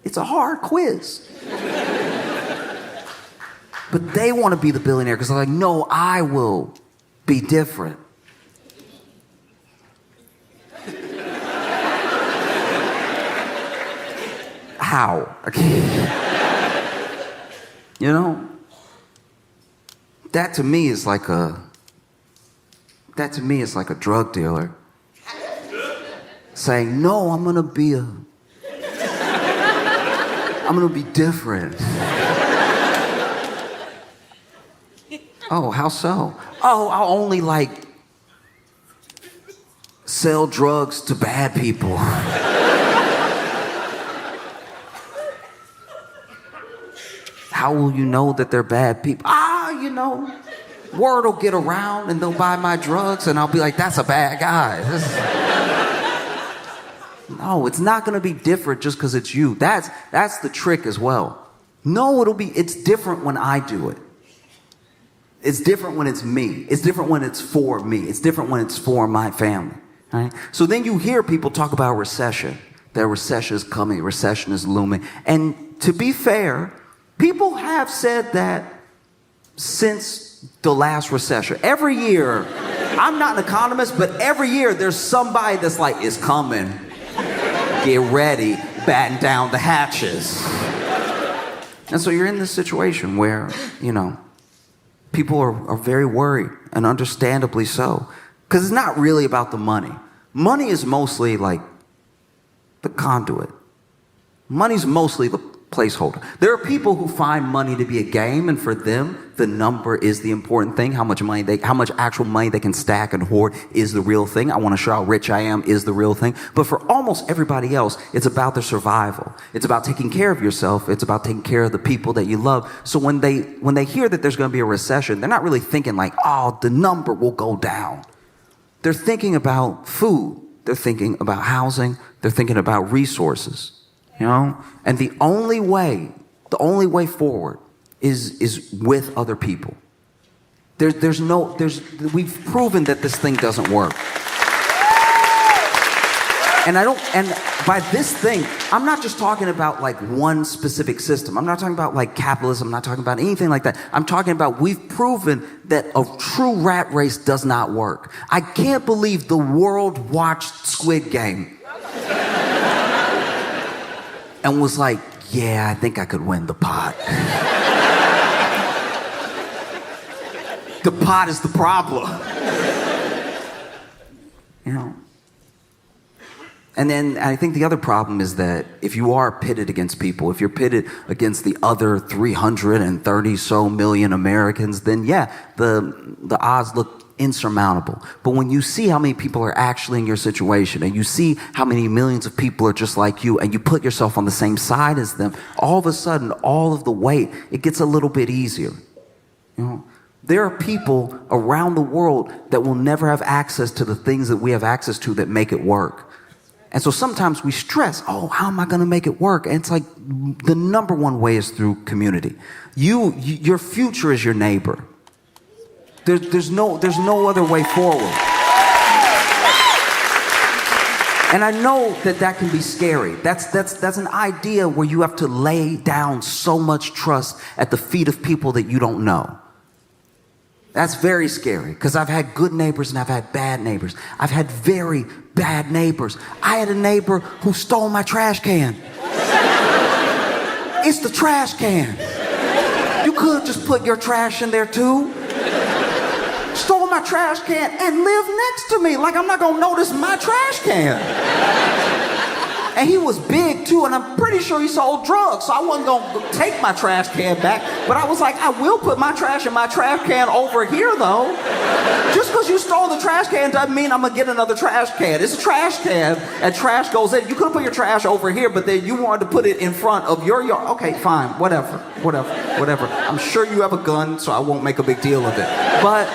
it's a hard quiz. But they want to be the billionaire because they're like, no, I will be different. How? You know? That to me is like a drug dealer saying, no, I'm gonna be different. Oh, how so? Oh, I'll only sell drugs to bad people. How will you know that they're bad people? You know, word will get around and they'll buy my drugs and I'll be like, that's a bad guy. No, it's not gonna be different just because it's you. That's the trick as well. No, it's different when I do it. It's different when it's me. It's different when it's for me. It's different when it's for my family. Right? So then you hear people talk about recession. That recession is coming, recession is looming. And to be fair, people have said that since the last recession. Every year, I'm not an economist, but every year there's somebody that's like, it's coming. Get ready, batten down the hatches. And so you're in this situation where, you know, people are very worried, and understandably so. Because it's not really about the money. Money is mostly like the conduit. Money's mostly the placeholder. There are people who find money to be a game, and for them, the number is the important thing. How much actual money they can stack and hoard is the real thing. I want to show how rich I am is the real thing. But for almost everybody else, it's about their survival. It's about taking care of yourself. It's about taking care of the people that you love. So when they hear that there's going to be a recession, they're not really thinking like, oh, the number will go down. They're thinking about food. They're thinking about housing. They're thinking about resources. You know, and the only way forward is with other people. We've proven that this thing doesn't work. And by this thing, I'm not just talking about like one specific system. I'm not talking about like capitalism. I'm not talking about anything like that. I'm talking about we've proven that a true rat race does not work. I can't believe the world watched Squid Game and was like, yeah, I think I could win the pot. The pot is the problem. You know? And then I think the other problem is that if you are pitted against people, if you're pitted against the other 330 so million Americans, then yeah, the odds look insurmountable. But when you see how many people are actually in your situation, and you see how many millions of people are just like you, and you put yourself on the same side as them, all of a sudden, all of the weight, it gets a little bit easier. You know, there are people around the world that will never have access to the things that we have access to that make it work. And so sometimes we stress, oh, how am I going to make it work? And it's like the number one way is through community. Your future is your neighbor. There's no other way forward. And I know that can be scary. That's an idea where you have to lay down so much trust at the feet of people that you don't know. That's very scary because I've had good neighbors and I've had bad neighbors. I've had very bad neighbors. I had a neighbor who stole my trash can. It's the trash can. You could just put your trash in there too. Stole my trash can and lived next to me like I'm not gonna notice my trash can. And he was big too, and I'm pretty sure he sold drugs, so I wasn't gonna take my trash can back, but I was like, I will put my trash in my trash can over here though. Just because you stole the trash can doesn't mean I'm gonna get another trash can. It's a trash can, and trash goes in. You could have put your trash over here, but then you wanted to put it in front of your yard. Okay, fine, whatever. I'm sure you have a gun, so I won't make a big deal of it. But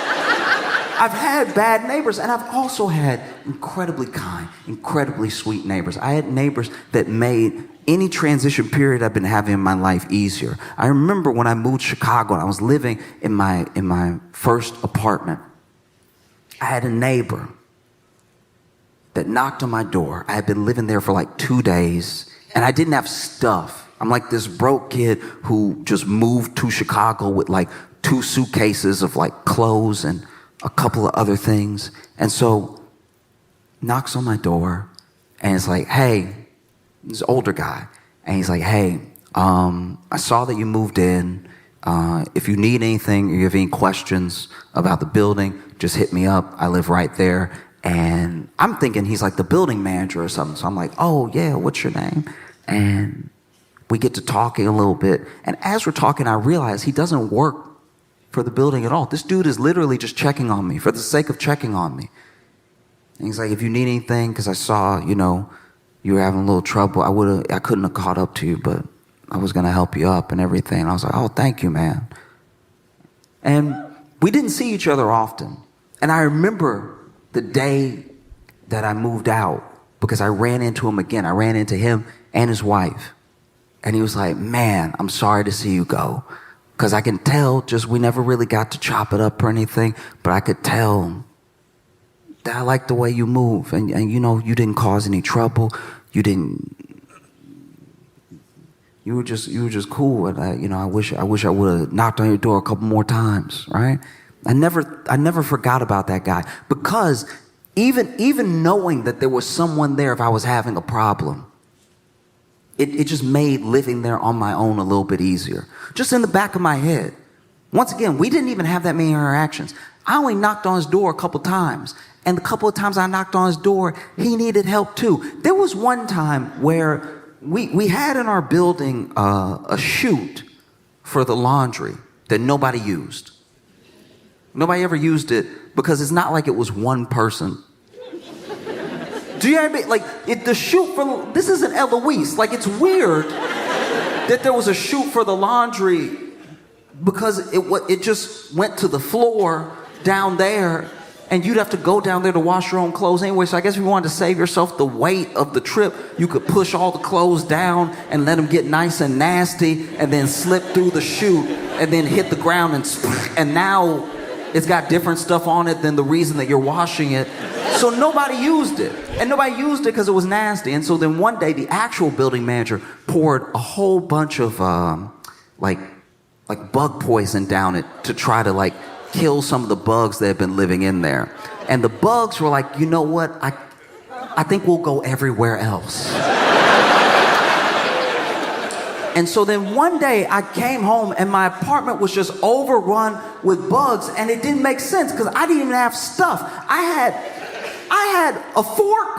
I've had bad neighbors, and I've also had incredibly kind, incredibly sweet neighbors. I had neighbors that made any transition period I've been having in my life easier. I remember when I moved to Chicago and I was living in my first apartment, I had a neighbor that knocked on my door. I had been living there for like 2 days, and I didn't have stuff. I'm like this broke kid who just moved to Chicago with like 2 suitcases of like clothes and a couple of other things. And so knocks on my door and it's like, hey, this older guy. And he's like, hey, I saw that you moved in. If you need anything or you have any questions about the building, just hit me up. I live right there. And I'm thinking he's like the building manager or something. So I'm like, oh yeah, what's your name? And we get to talking a little bit. And as we're talking, I realize he doesn't work for the building at all. This dude is literally just checking on me for the sake of checking on me. And he's like, if you need anything, because I saw, you were having a little trouble, I couldn't have caught up to you, but I was going to help you up and everything. And I was like, oh, thank you, man. And we didn't see each other often. And I remember the day that I moved out because I ran into him again. I ran into him and his wife. And he was like, man, I'm sorry to see you go. Because I can tell, we never really got to chop it up or anything, but I could tell that I like the way you move. And you didn't cause any trouble. You were just cool. And I wish I would have knocked on your door a couple more times, right? I never forgot about that guy because even knowing that there was someone there if I was having a problem, it just made living there on my own a little bit easier. Just in the back of my head. Once again, we didn't even have that many interactions. I only knocked on his door a couple times. And the couple of times I knocked on his door, he needed help too. There was one time where we had in our building a chute for the laundry that nobody used. Nobody ever used it because it's not like it was one person. Do you know what I mean? Like, the chute for, this isn't Eloise. Like, it's weird that there was a chute for the laundry because it just went to the floor down there and you'd have to go down there to wash your own clothes anyway. So I guess if you wanted to save yourself the weight of the trip, you could push all the clothes down and let them get nice and nasty and then slip through the chute and then hit the ground and now it's got different stuff on it than the reason that you're washing it. So nobody used it. And nobody used it because it was nasty. And so then one day, the actual building manager poured a whole bunch of, like bug poison down it to try to, kill some of the bugs that had been living in there. And the bugs were like, you know what? I think we'll go everywhere else. And so then one day I came home and my apartment was just overrun with bugs and it didn't make sense because I didn't even have stuff. I had a fork,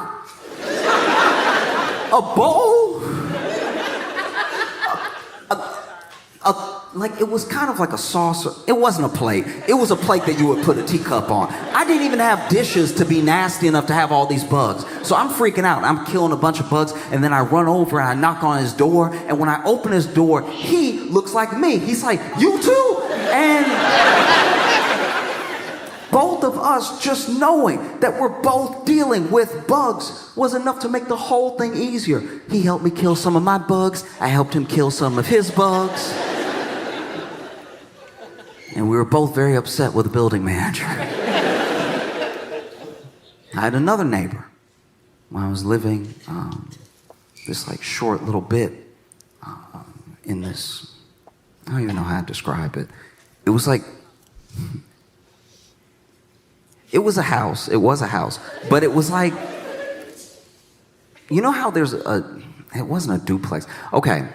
a bowl, it was kind of like a saucer. It wasn't a plate. It was a plate that you would put a teacup on. I didn't even have dishes to be nasty enough to have all these bugs. So I'm freaking out. I'm killing a bunch of bugs, and then I run over and I knock on his door, and when I open his door, he looks like me. He's like, you too? And both of us just knowing that we're both dealing with bugs was enough to make the whole thing easier. He helped me kill some of my bugs. I helped him kill some of his bugs. And we were both very upset with the building manager. I had another neighbor when I was living this like short little bit in this, I don't even know how to describe it. It was like, it was a house, but it was like, you know how there's it wasn't a duplex. Okay,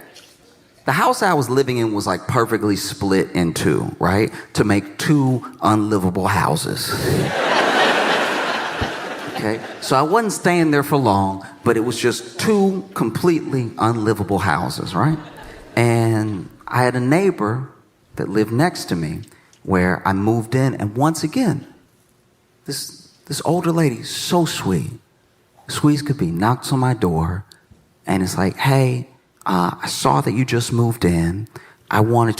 the house I was living in was like perfectly split in two, right? To make two unlivable houses. Okay, so I wasn't staying there for long, but it was just two completely unlivable houses, right? And I had a neighbor that lived next to me where I moved in, and once again, this older lady, so sweet as could be, knocks on my door, and it's like, hey, I saw that you just moved in.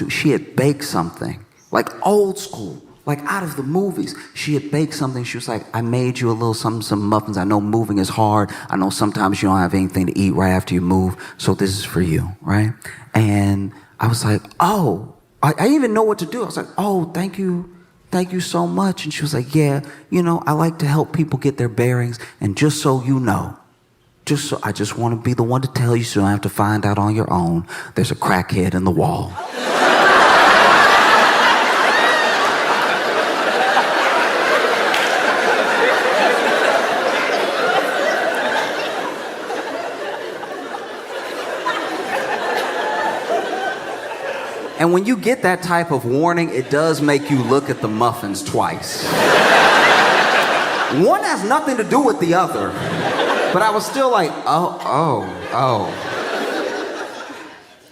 She had baked something, like old school, like out of the movies. She had baked something. She was like, I made you a little something, some muffins. I know moving is hard. I know sometimes you don't have anything to eat right after you move, so this is for you, right? And I was like, oh, I didn't even know what to do. I was like, oh, thank you so much. And she was like, yeah, I like to help people get their bearings. And just so you know, I just want to be the one to tell you so you don't have to find out on your own. There's a crackhead in the wall. And when you get that type of warning, it does make you look at the muffins twice. One has nothing to do with the other. But I was still like, oh.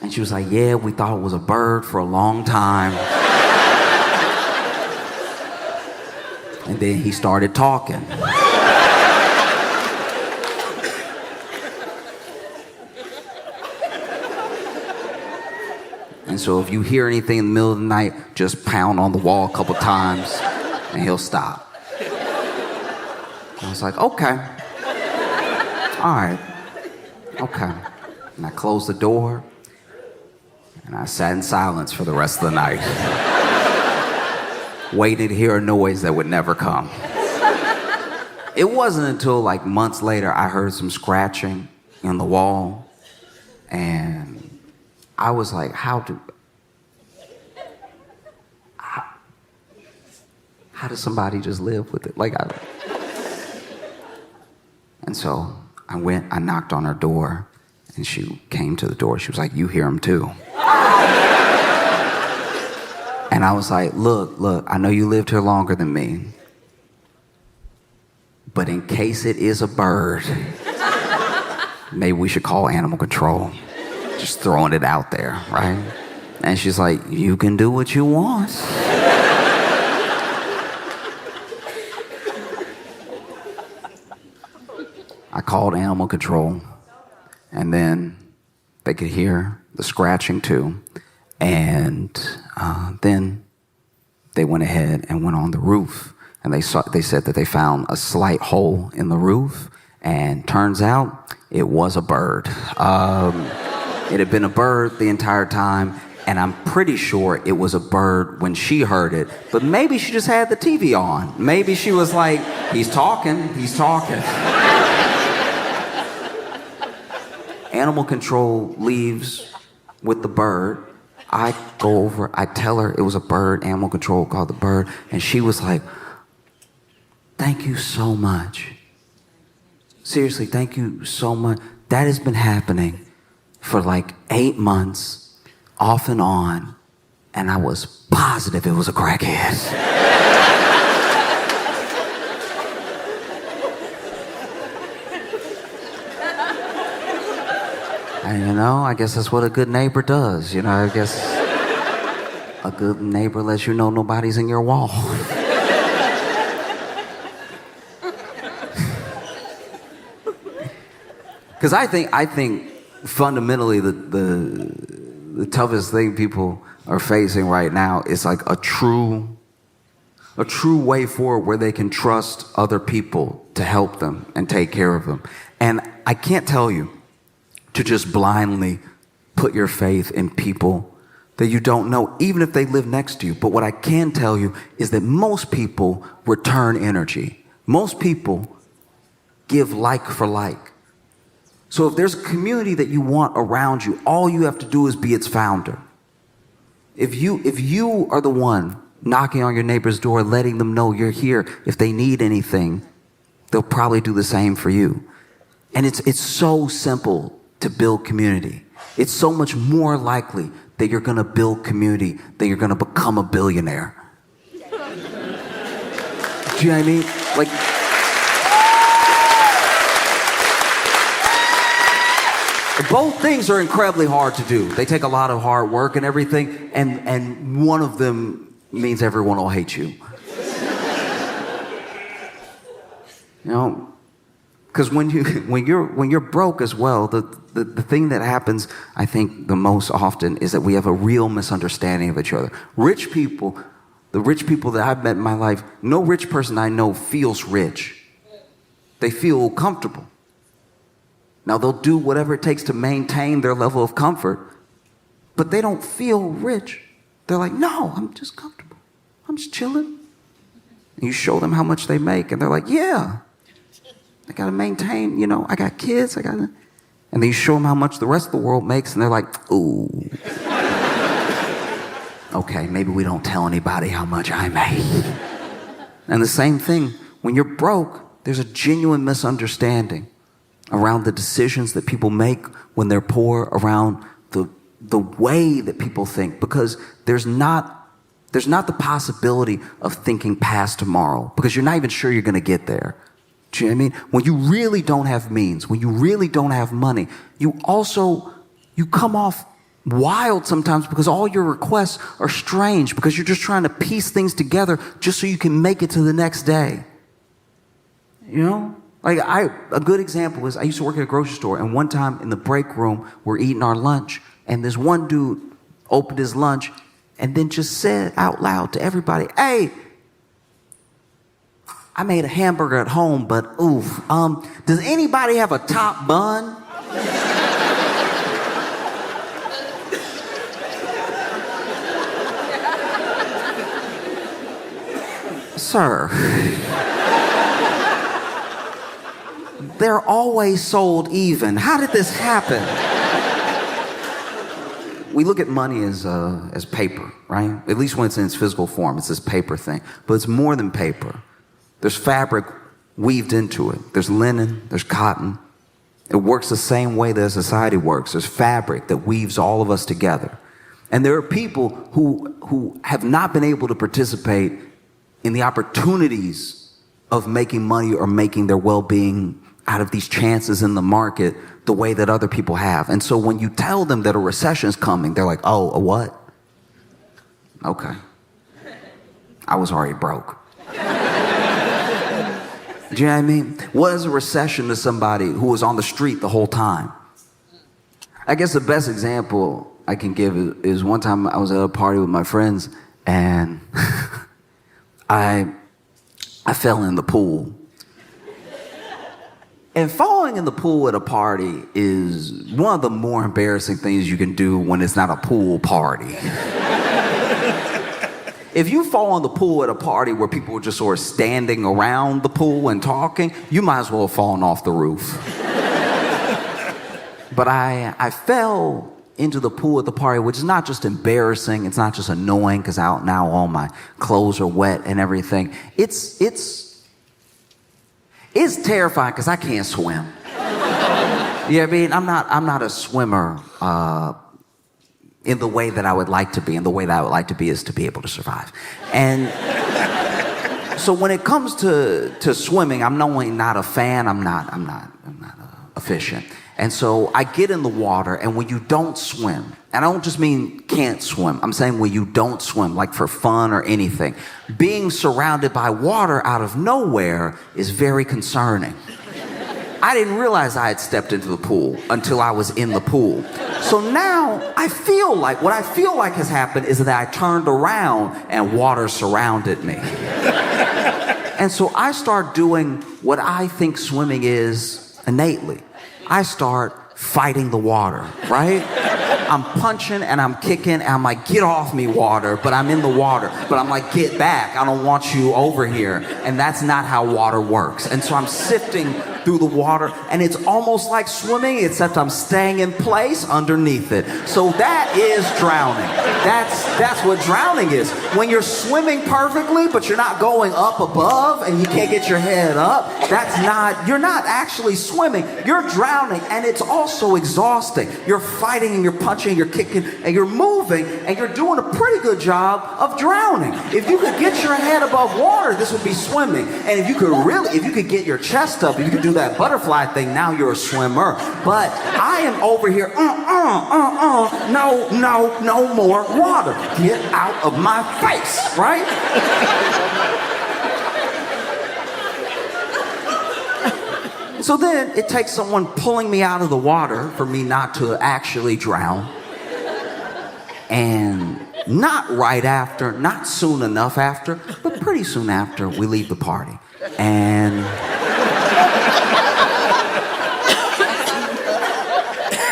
And she was like, yeah, we thought it was a bird for a long time. And then he started talking. And so if you hear anything in the middle of the night, just pound on the wall a couple times and he'll stop. I was like, okay. All right. Okay. And I closed the door and I sat in silence for the rest of the night. Waiting to hear a noise that would never come. It wasn't until like months later I heard some scratching in the wall, and I was like, how does somebody just live with it? And so I knocked on her door, and she came to the door. She was like, you hear him too. And I was like, look, I know you lived here longer than me, but in case it is a bird, maybe we should call animal control. Just throwing it out there, right? And she's like, you can do what you want. I called animal control, and then they could hear the scratching too. And then they went ahead and went on the roof, and they said that they found a slight hole in the roof, and turns out it was a bird. It had been a bird the entire time, and I'm pretty sure it was a bird when she heard it, but maybe she just had the TV on. Maybe she was like, he's talking. Animal control leaves with the bird. I go over, I tell her it was a bird, animal control called the bird, and she was like, thank you so much. Seriously, thank you so much. That has been happening for like 8 months, off and on, and I was positive it was a crackhead. And I guess that's what a good neighbor does. I guess a good neighbor lets you know nobody's in your wall. Because I think fundamentally the toughest thing people are facing right now is like a true way forward where they can trust other people to help them and take care of them. And I can't tell you to just blindly put your faith in people that you don't know, even if they live next to you. But what I can tell you is that most people return energy. Most people give like for like. So if there's a community that you want around you, all you have to do is be its founder. If you are the one knocking on your neighbor's door, letting them know you're here, if they need anything, they'll probably do the same for you. And it's so simple to build community. It's so much more likely that you're going to build community than you're going to become a billionaire. Do you know what I mean? Like, both things are incredibly hard to do. They take a lot of hard work and everything, and one of them means everyone will hate you. You know, because when you're broke as well, the thing that happens, I think, the most often is that we have a real misunderstanding of each other. Rich people, the rich people that I've met in my life, no rich person I know feels rich. They feel comfortable. Now, they'll do whatever it takes to maintain their level of comfort, but they don't feel rich. They're like, no, I'm just comfortable. I'm just chilling. And you show them how much they make, and they're like, yeah, I got to maintain, you know, I got kids, and then you show them how much the rest of the world makes, and they're like, ooh. Okay, maybe we don't tell anybody how much I make. And the same thing, when you're broke, there's a genuine misunderstanding around the decisions that people make when they're poor, around the way that people think, because there's not the possibility of thinking past tomorrow, because you're not even sure you're going to get there. Do you know what I mean? When you really don't have means, when you really don't have money, you come off wild sometimes because all your requests are strange, because you're just trying to piece things together just so you can make it to the next day. You know? Like, a good example is I used to work at a grocery store, and one time in the break room, we're eating our lunch, and this one dude opened his lunch and then just said out loud to everybody, hey, I made a hamburger at home, but oof, does anybody have a top bun? Sir. They're always sold even. How did this happen? We look at money as paper, right? At least when it's in its physical form, it's this paper thing. But it's more than paper. There's fabric weaved into it. There's linen, there's cotton. It works the same way that society works. There's fabric that weaves all of us together. And there are people who have not been able to participate in the opportunities of making money or making their well-being out of these chances in the market the way that other people have. And so when you tell them that a recession is coming, they're like, oh, a what? Okay. I was already broke. Do you know what I mean? What is a recession to somebody who was on the street the whole time? I guess the best example I can give is one time I was at a party with my friends, and I fell in the pool. And falling in the pool at a party is one of the more embarrassing things you can do when it's not a pool party. If you fall in the pool at a party where people are just sort of standing around the pool and talking, you might as well have fallen off the roof. But I fell into the pool at the party, which is not just embarrassing, it's not just annoying because now all my clothes are wet and everything. It's terrifying because I can't swim. You know what I mean? I'm not a swimmer in the way that I would like to be. And the way that I would like to be is to be able to survive. And so when it comes to swimming, I'm not only not a fan, I'm not efficient. And so I get in the water, and when you don't swim, and I don't just mean can't swim, I'm saying when you don't swim, like for fun or anything, being surrounded by water out of nowhere is very concerning. I didn't realize I had stepped into the pool until I was in the pool. So now what I feel like has happened is that I turned around and water surrounded me. And so I start doing what I think swimming is innately. I start fighting the water, right? I'm punching and I'm kicking and I'm like, get off me, water, but I'm in the water. But I'm like, get back, I don't want you over here. And that's not how water works. And so I'm sifting through the water, and it's almost like swimming, except I'm staying in place underneath it. So that is drowning. That's what drowning is. When you're swimming perfectly, but you're not going up above and you can't get your head up, you're not actually swimming. You're drowning, and it's also exhausting. You're fighting and you're punching and you're kicking and you're moving, and you're doing a pretty good job of drowning. If you could get your head above water, this would be swimming. And if you could get your chest up, if you could do that butterfly thing, now you're a swimmer. But I am over here, no more water. Get out of my face, right? So then it takes someone pulling me out of the water for me not to actually drown. And not right after, not soon enough after, but pretty soon after, we leave the party. And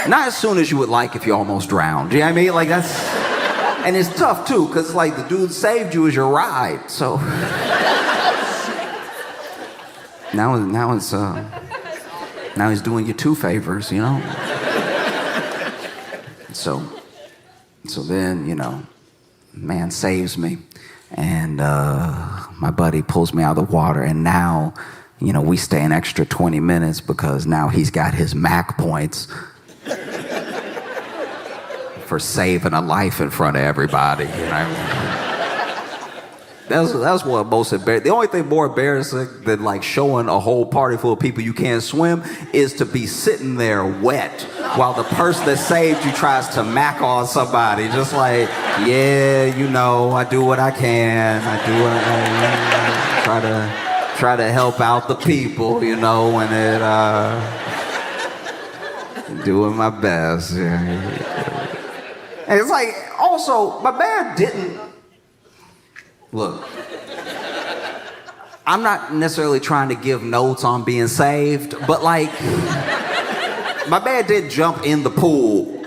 not as soon as you would like if you almost drowned. You know what I mean? Like and it's tough too, because like the dude saved you as your ride. So now he's doing you two favors, you know? So then, you know, man saves me, and my buddy pulls me out of the water, and now, you know, we stay an extra 20 minutes because now he's got his MAC points for saving a life in front of everybody, you know? That's what most embarrassing. The only thing more embarrassing than like showing a whole party full of people you can't swim is to be sitting there wet while the person that saved you tries to mac on somebody. Just like, yeah, you know, I do what I can. I do what I try to help out the people, you know, and doing my best. And it's like, also, my man didn't. Look, I'm not necessarily trying to give notes on being saved, but like, my man did jump in the pool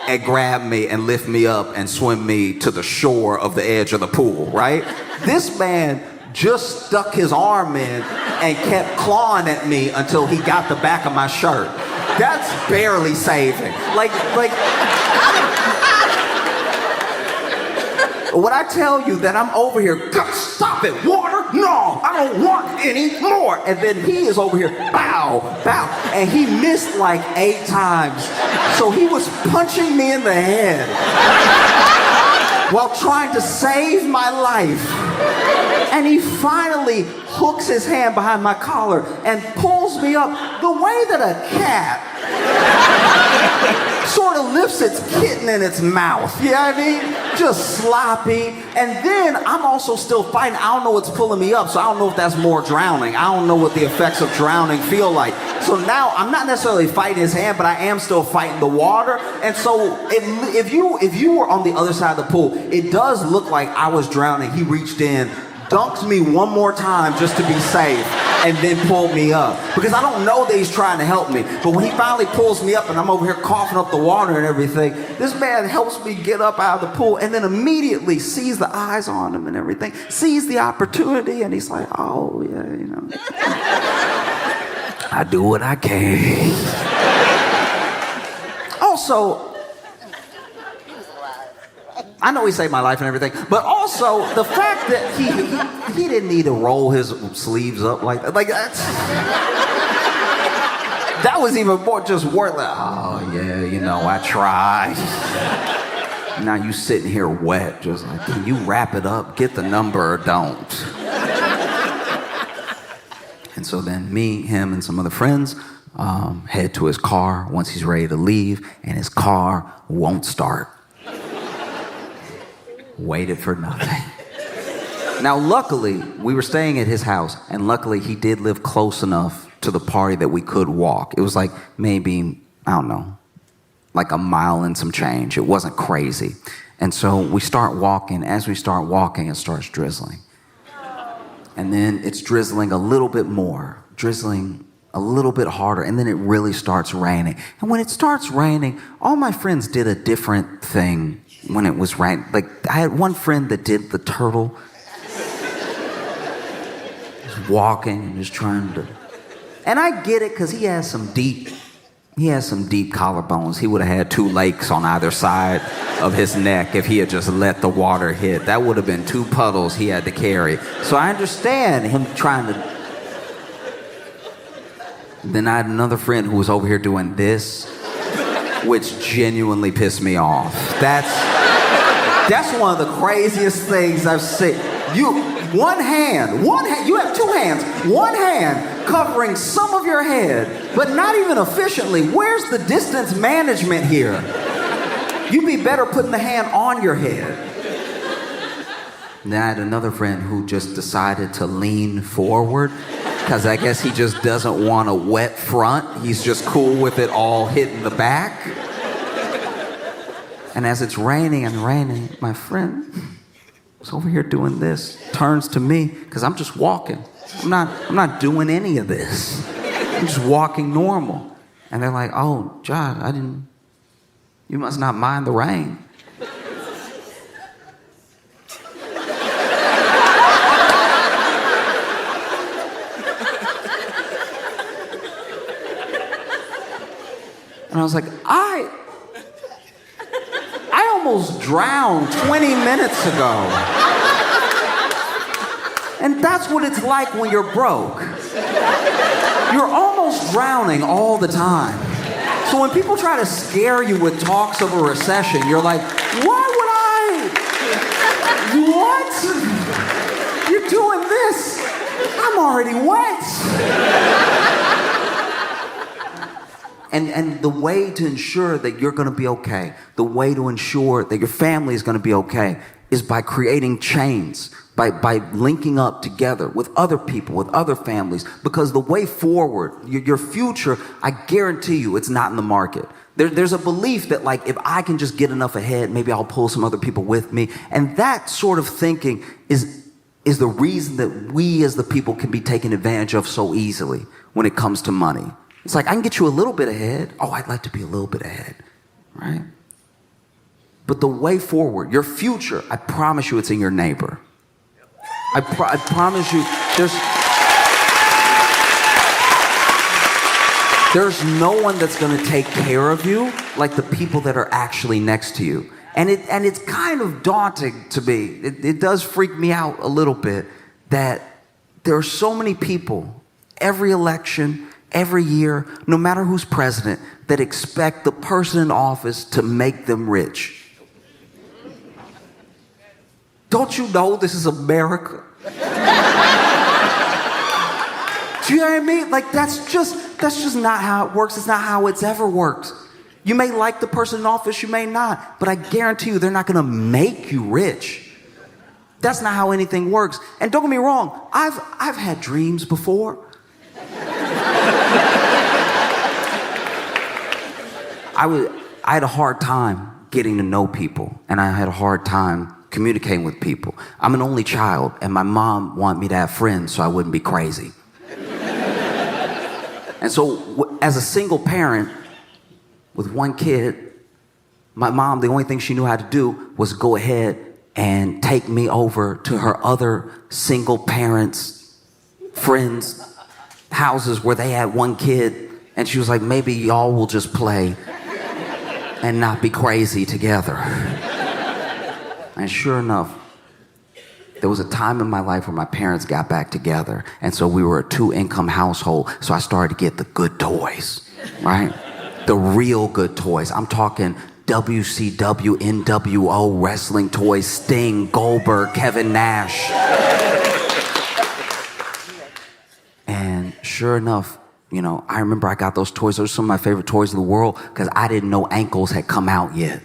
and grab me and lift me up and swim me to the shore of the edge of the pool, right? This man just stuck his arm in and kept clawing at me until he got the back of my shirt. That's barely saving. Like, when I tell you that I'm over here, stop it, water, no, I don't want any more. And then he is over here, bow, and he missed like 8 times. So he was punching me in the head while trying to save my life. And he finally hooks his hand behind my collar and pulls me up the way that a cat sort of lifts its kitten in its mouth. You know what I mean? Just sloppy. And then I'm also still fighting. I don't know what's pulling me up, so I don't know if that's more drowning. I don't know what the effects of drowning feel like. So now I'm not necessarily fighting his hand, but I am still fighting the water. And so if you were on the other side of the pool, it does look like I was drowning. He reached in, dunked me one more time just to be safe, and then pulled me up. Because I don't know that he's trying to help me. But when he finally pulls me up and I'm over here coughing up the water and everything, this man helps me get up out of the pool and then immediately sees the eyes on him and everything, sees the opportunity, and he's like, oh, yeah, you know. I do what I can. Also, I know he saved my life and everything, but also the fact that he didn't need to roll his sleeves up like that. Like that was even more just worth like, oh yeah, you know, I tried. Now you sitting here wet, just like, can you wrap it up, get the number or don't? And so then me, him, and some other friends head to his car once he's ready to leave, and his car won't start. Waited for nothing. Now, luckily, we were staying at his house, and luckily he did live close enough to the party that we could walk. It was like maybe, I don't know, like a mile and some change. It wasn't crazy. And so we start walking. As we start walking, it starts drizzling. And then it's drizzling a little bit more, drizzling a little bit harder, and then it really starts raining. And when it starts raining, all my friends did a different thing when it was raining. Like, I had one friend that did the turtle. Just walking and just trying to... And I get it because he has some deep collarbones. He would have had 2 lakes on either side of his neck if he had just let the water hit. That would have been 2 puddles he had to carry. So I understand him trying to. Then I had another friend who was over here doing this, which genuinely pissed me off. That's one of the craziest things I've seen. You have 2 hands, one hand covering some of your head, but not even efficiently. Where's the distance management here? You'd be better putting the hand on your head. Then I had another friend who just decided to lean forward because I guess he just doesn't want a wet front. He's just cool with it all hitting the back. And as it's raining and raining, my friend was over here doing this, turns to me, because I'm just walking. I'm not doing any of this. I'm just walking normal. And they're like, oh, John, you must not mind the rain. And I was like, I almost drowned 20 minutes ago. And that's what it's like when you're broke. You're almost drowning all the time. So when people try to scare you with talks of a recession, you're like, why would I? What? You're doing this. I'm already wet. And the way to ensure that you're going to be okay, the way to ensure that your family is going to be okay, is by creating chains, by linking up together with other people, with other families. Because the way forward, your future, I guarantee you, it's not in the market. There's a belief that, like, if I can just get enough ahead, maybe I'll pull some other people with me. And that sort of thinking is the reason that we as the people can be taken advantage of so easily when it comes to money. It's like, I can get you a little bit ahead. Oh, I'd like to be a little bit ahead, right? But the way forward, your future, I promise you it's in your neighbor. I promise you, there's no one that's going to take care of you like the people that are actually next to you. And it's kind of daunting to me. It does freak me out a little bit that there are so many people, every election, every year, no matter who's president, that expect the person in office to make them rich. Don't you know this is America? Do you know what I mean? Like, that's just not how it works. It's not how it's ever worked. You may like the person in office, you may not, but I guarantee you they're not gonna make you rich. That's not how anything works. And don't get me wrong, I've had dreams before. I had a hard time getting to know people, and I had a hard time communicating with people. I'm an only child, and my mom wanted me to have friends so I wouldn't be crazy. And so, as a single parent with one kid, my mom, the only thing she knew how to do was go ahead and take me over to her other single parents' friends' houses where they had one kid, and she was like, maybe y'all will just play and not be crazy together. And sure enough, there was a time in my life where my parents got back together, and so we were a 2-income household, so I started to get the good toys, right? The real good toys. I'm talking WCW, NWO, wrestling toys, Sting, Goldberg, Kevin Nash. And sure enough, you know, I remember I got those toys. Those are some of my favorite toys in the world because I didn't know ankles had come out yet.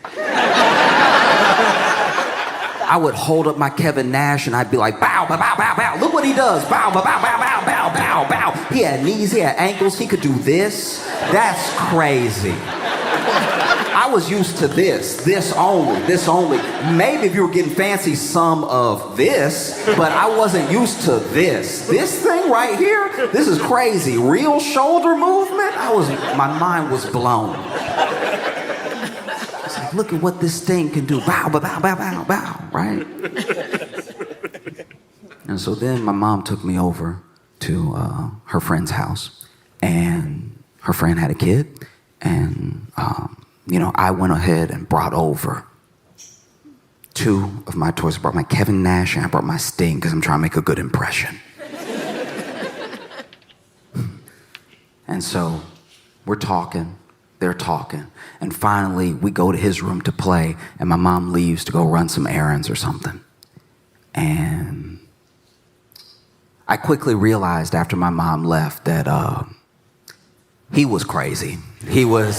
I would hold up my Kevin Nash and I'd be like, bow, bow, bow, bow, bow. Look what he does. Bow, bow, bow, bow, bow, bow, bow, bow. He had knees, he had ankles. He could do this. That's crazy. I was used to this only. Maybe if you were getting fancy, some of this, but I wasn't used to this. This thing right here, this is crazy. Real shoulder movement? My mind was blown. It's like, look at what this thing can do. Bow, bow, bow, bow, bow, bow, right? And so then my mom took me over to her friend's house. and her friend had a kid, and I went ahead and brought over 2 of my toys. I brought my Kevin Nash and I brought my Sting because I'm trying to make a good impression. And so we're talking, they're talking, and finally we go to his room to play, and my mom leaves to go run some errands or something. And I quickly realized after my mom left that he was crazy. He was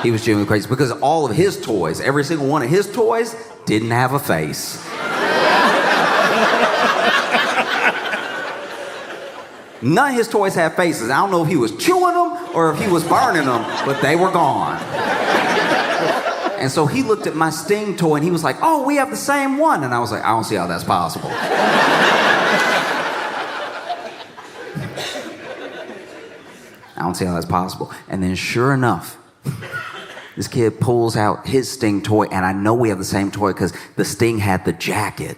genuinely crazy because all of his toys, every single one of his toys, didn't have a face. None of his toys had faces. I don't know if he was chewing them or if he was burning them, but they were gone. And so he looked at my Sting toy and he was like, "Oh, we have the same one." And I was like, "I don't see how that's possible." I don't see how that's possible. And then sure enough, this kid pulls out his Sting toy, and I know we have the same toy because the Sting had the jacket.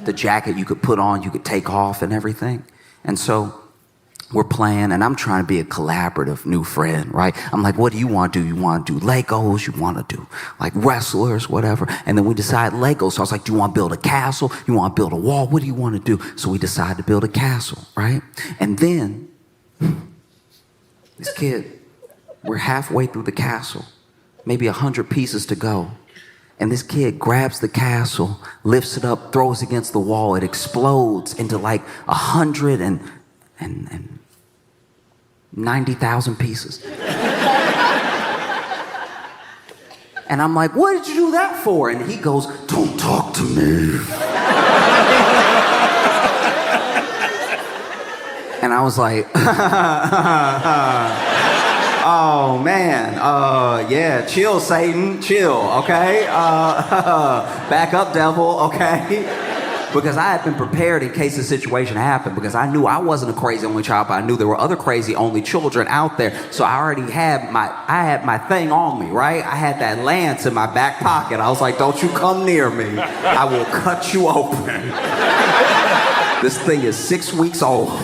The jacket you could put on, you could take off and everything. And so we're playing, and I'm trying to be a collaborative new friend, right? I'm like, "What do you want to do? You want to do Legos? You want to do like wrestlers, whatever?" And then we decide Legos. So I was like, "Do you want to build a castle? You want to build a wall? What do you want to do?" So we decide to build a castle, right? And then this kid, we're halfway through the castle, maybe 100 pieces to go. And this kid grabs the castle, lifts it up, throws it against the wall. It explodes into like 190,000 pieces. And I'm like, "What did you do that for?" And he goes, "Don't talk to me." And I was like, "Oh man, yeah, chill, Satan, chill, okay? Back up, devil, okay?" Because I had been prepared in case the situation happened, because I knew I wasn't a crazy only child, but I knew there were other crazy only children out there. So I already had my thing on me, right? I had that lance in my back pocket. I was like, "Don't you come near me. I will cut you open." This thing is 6 weeks old.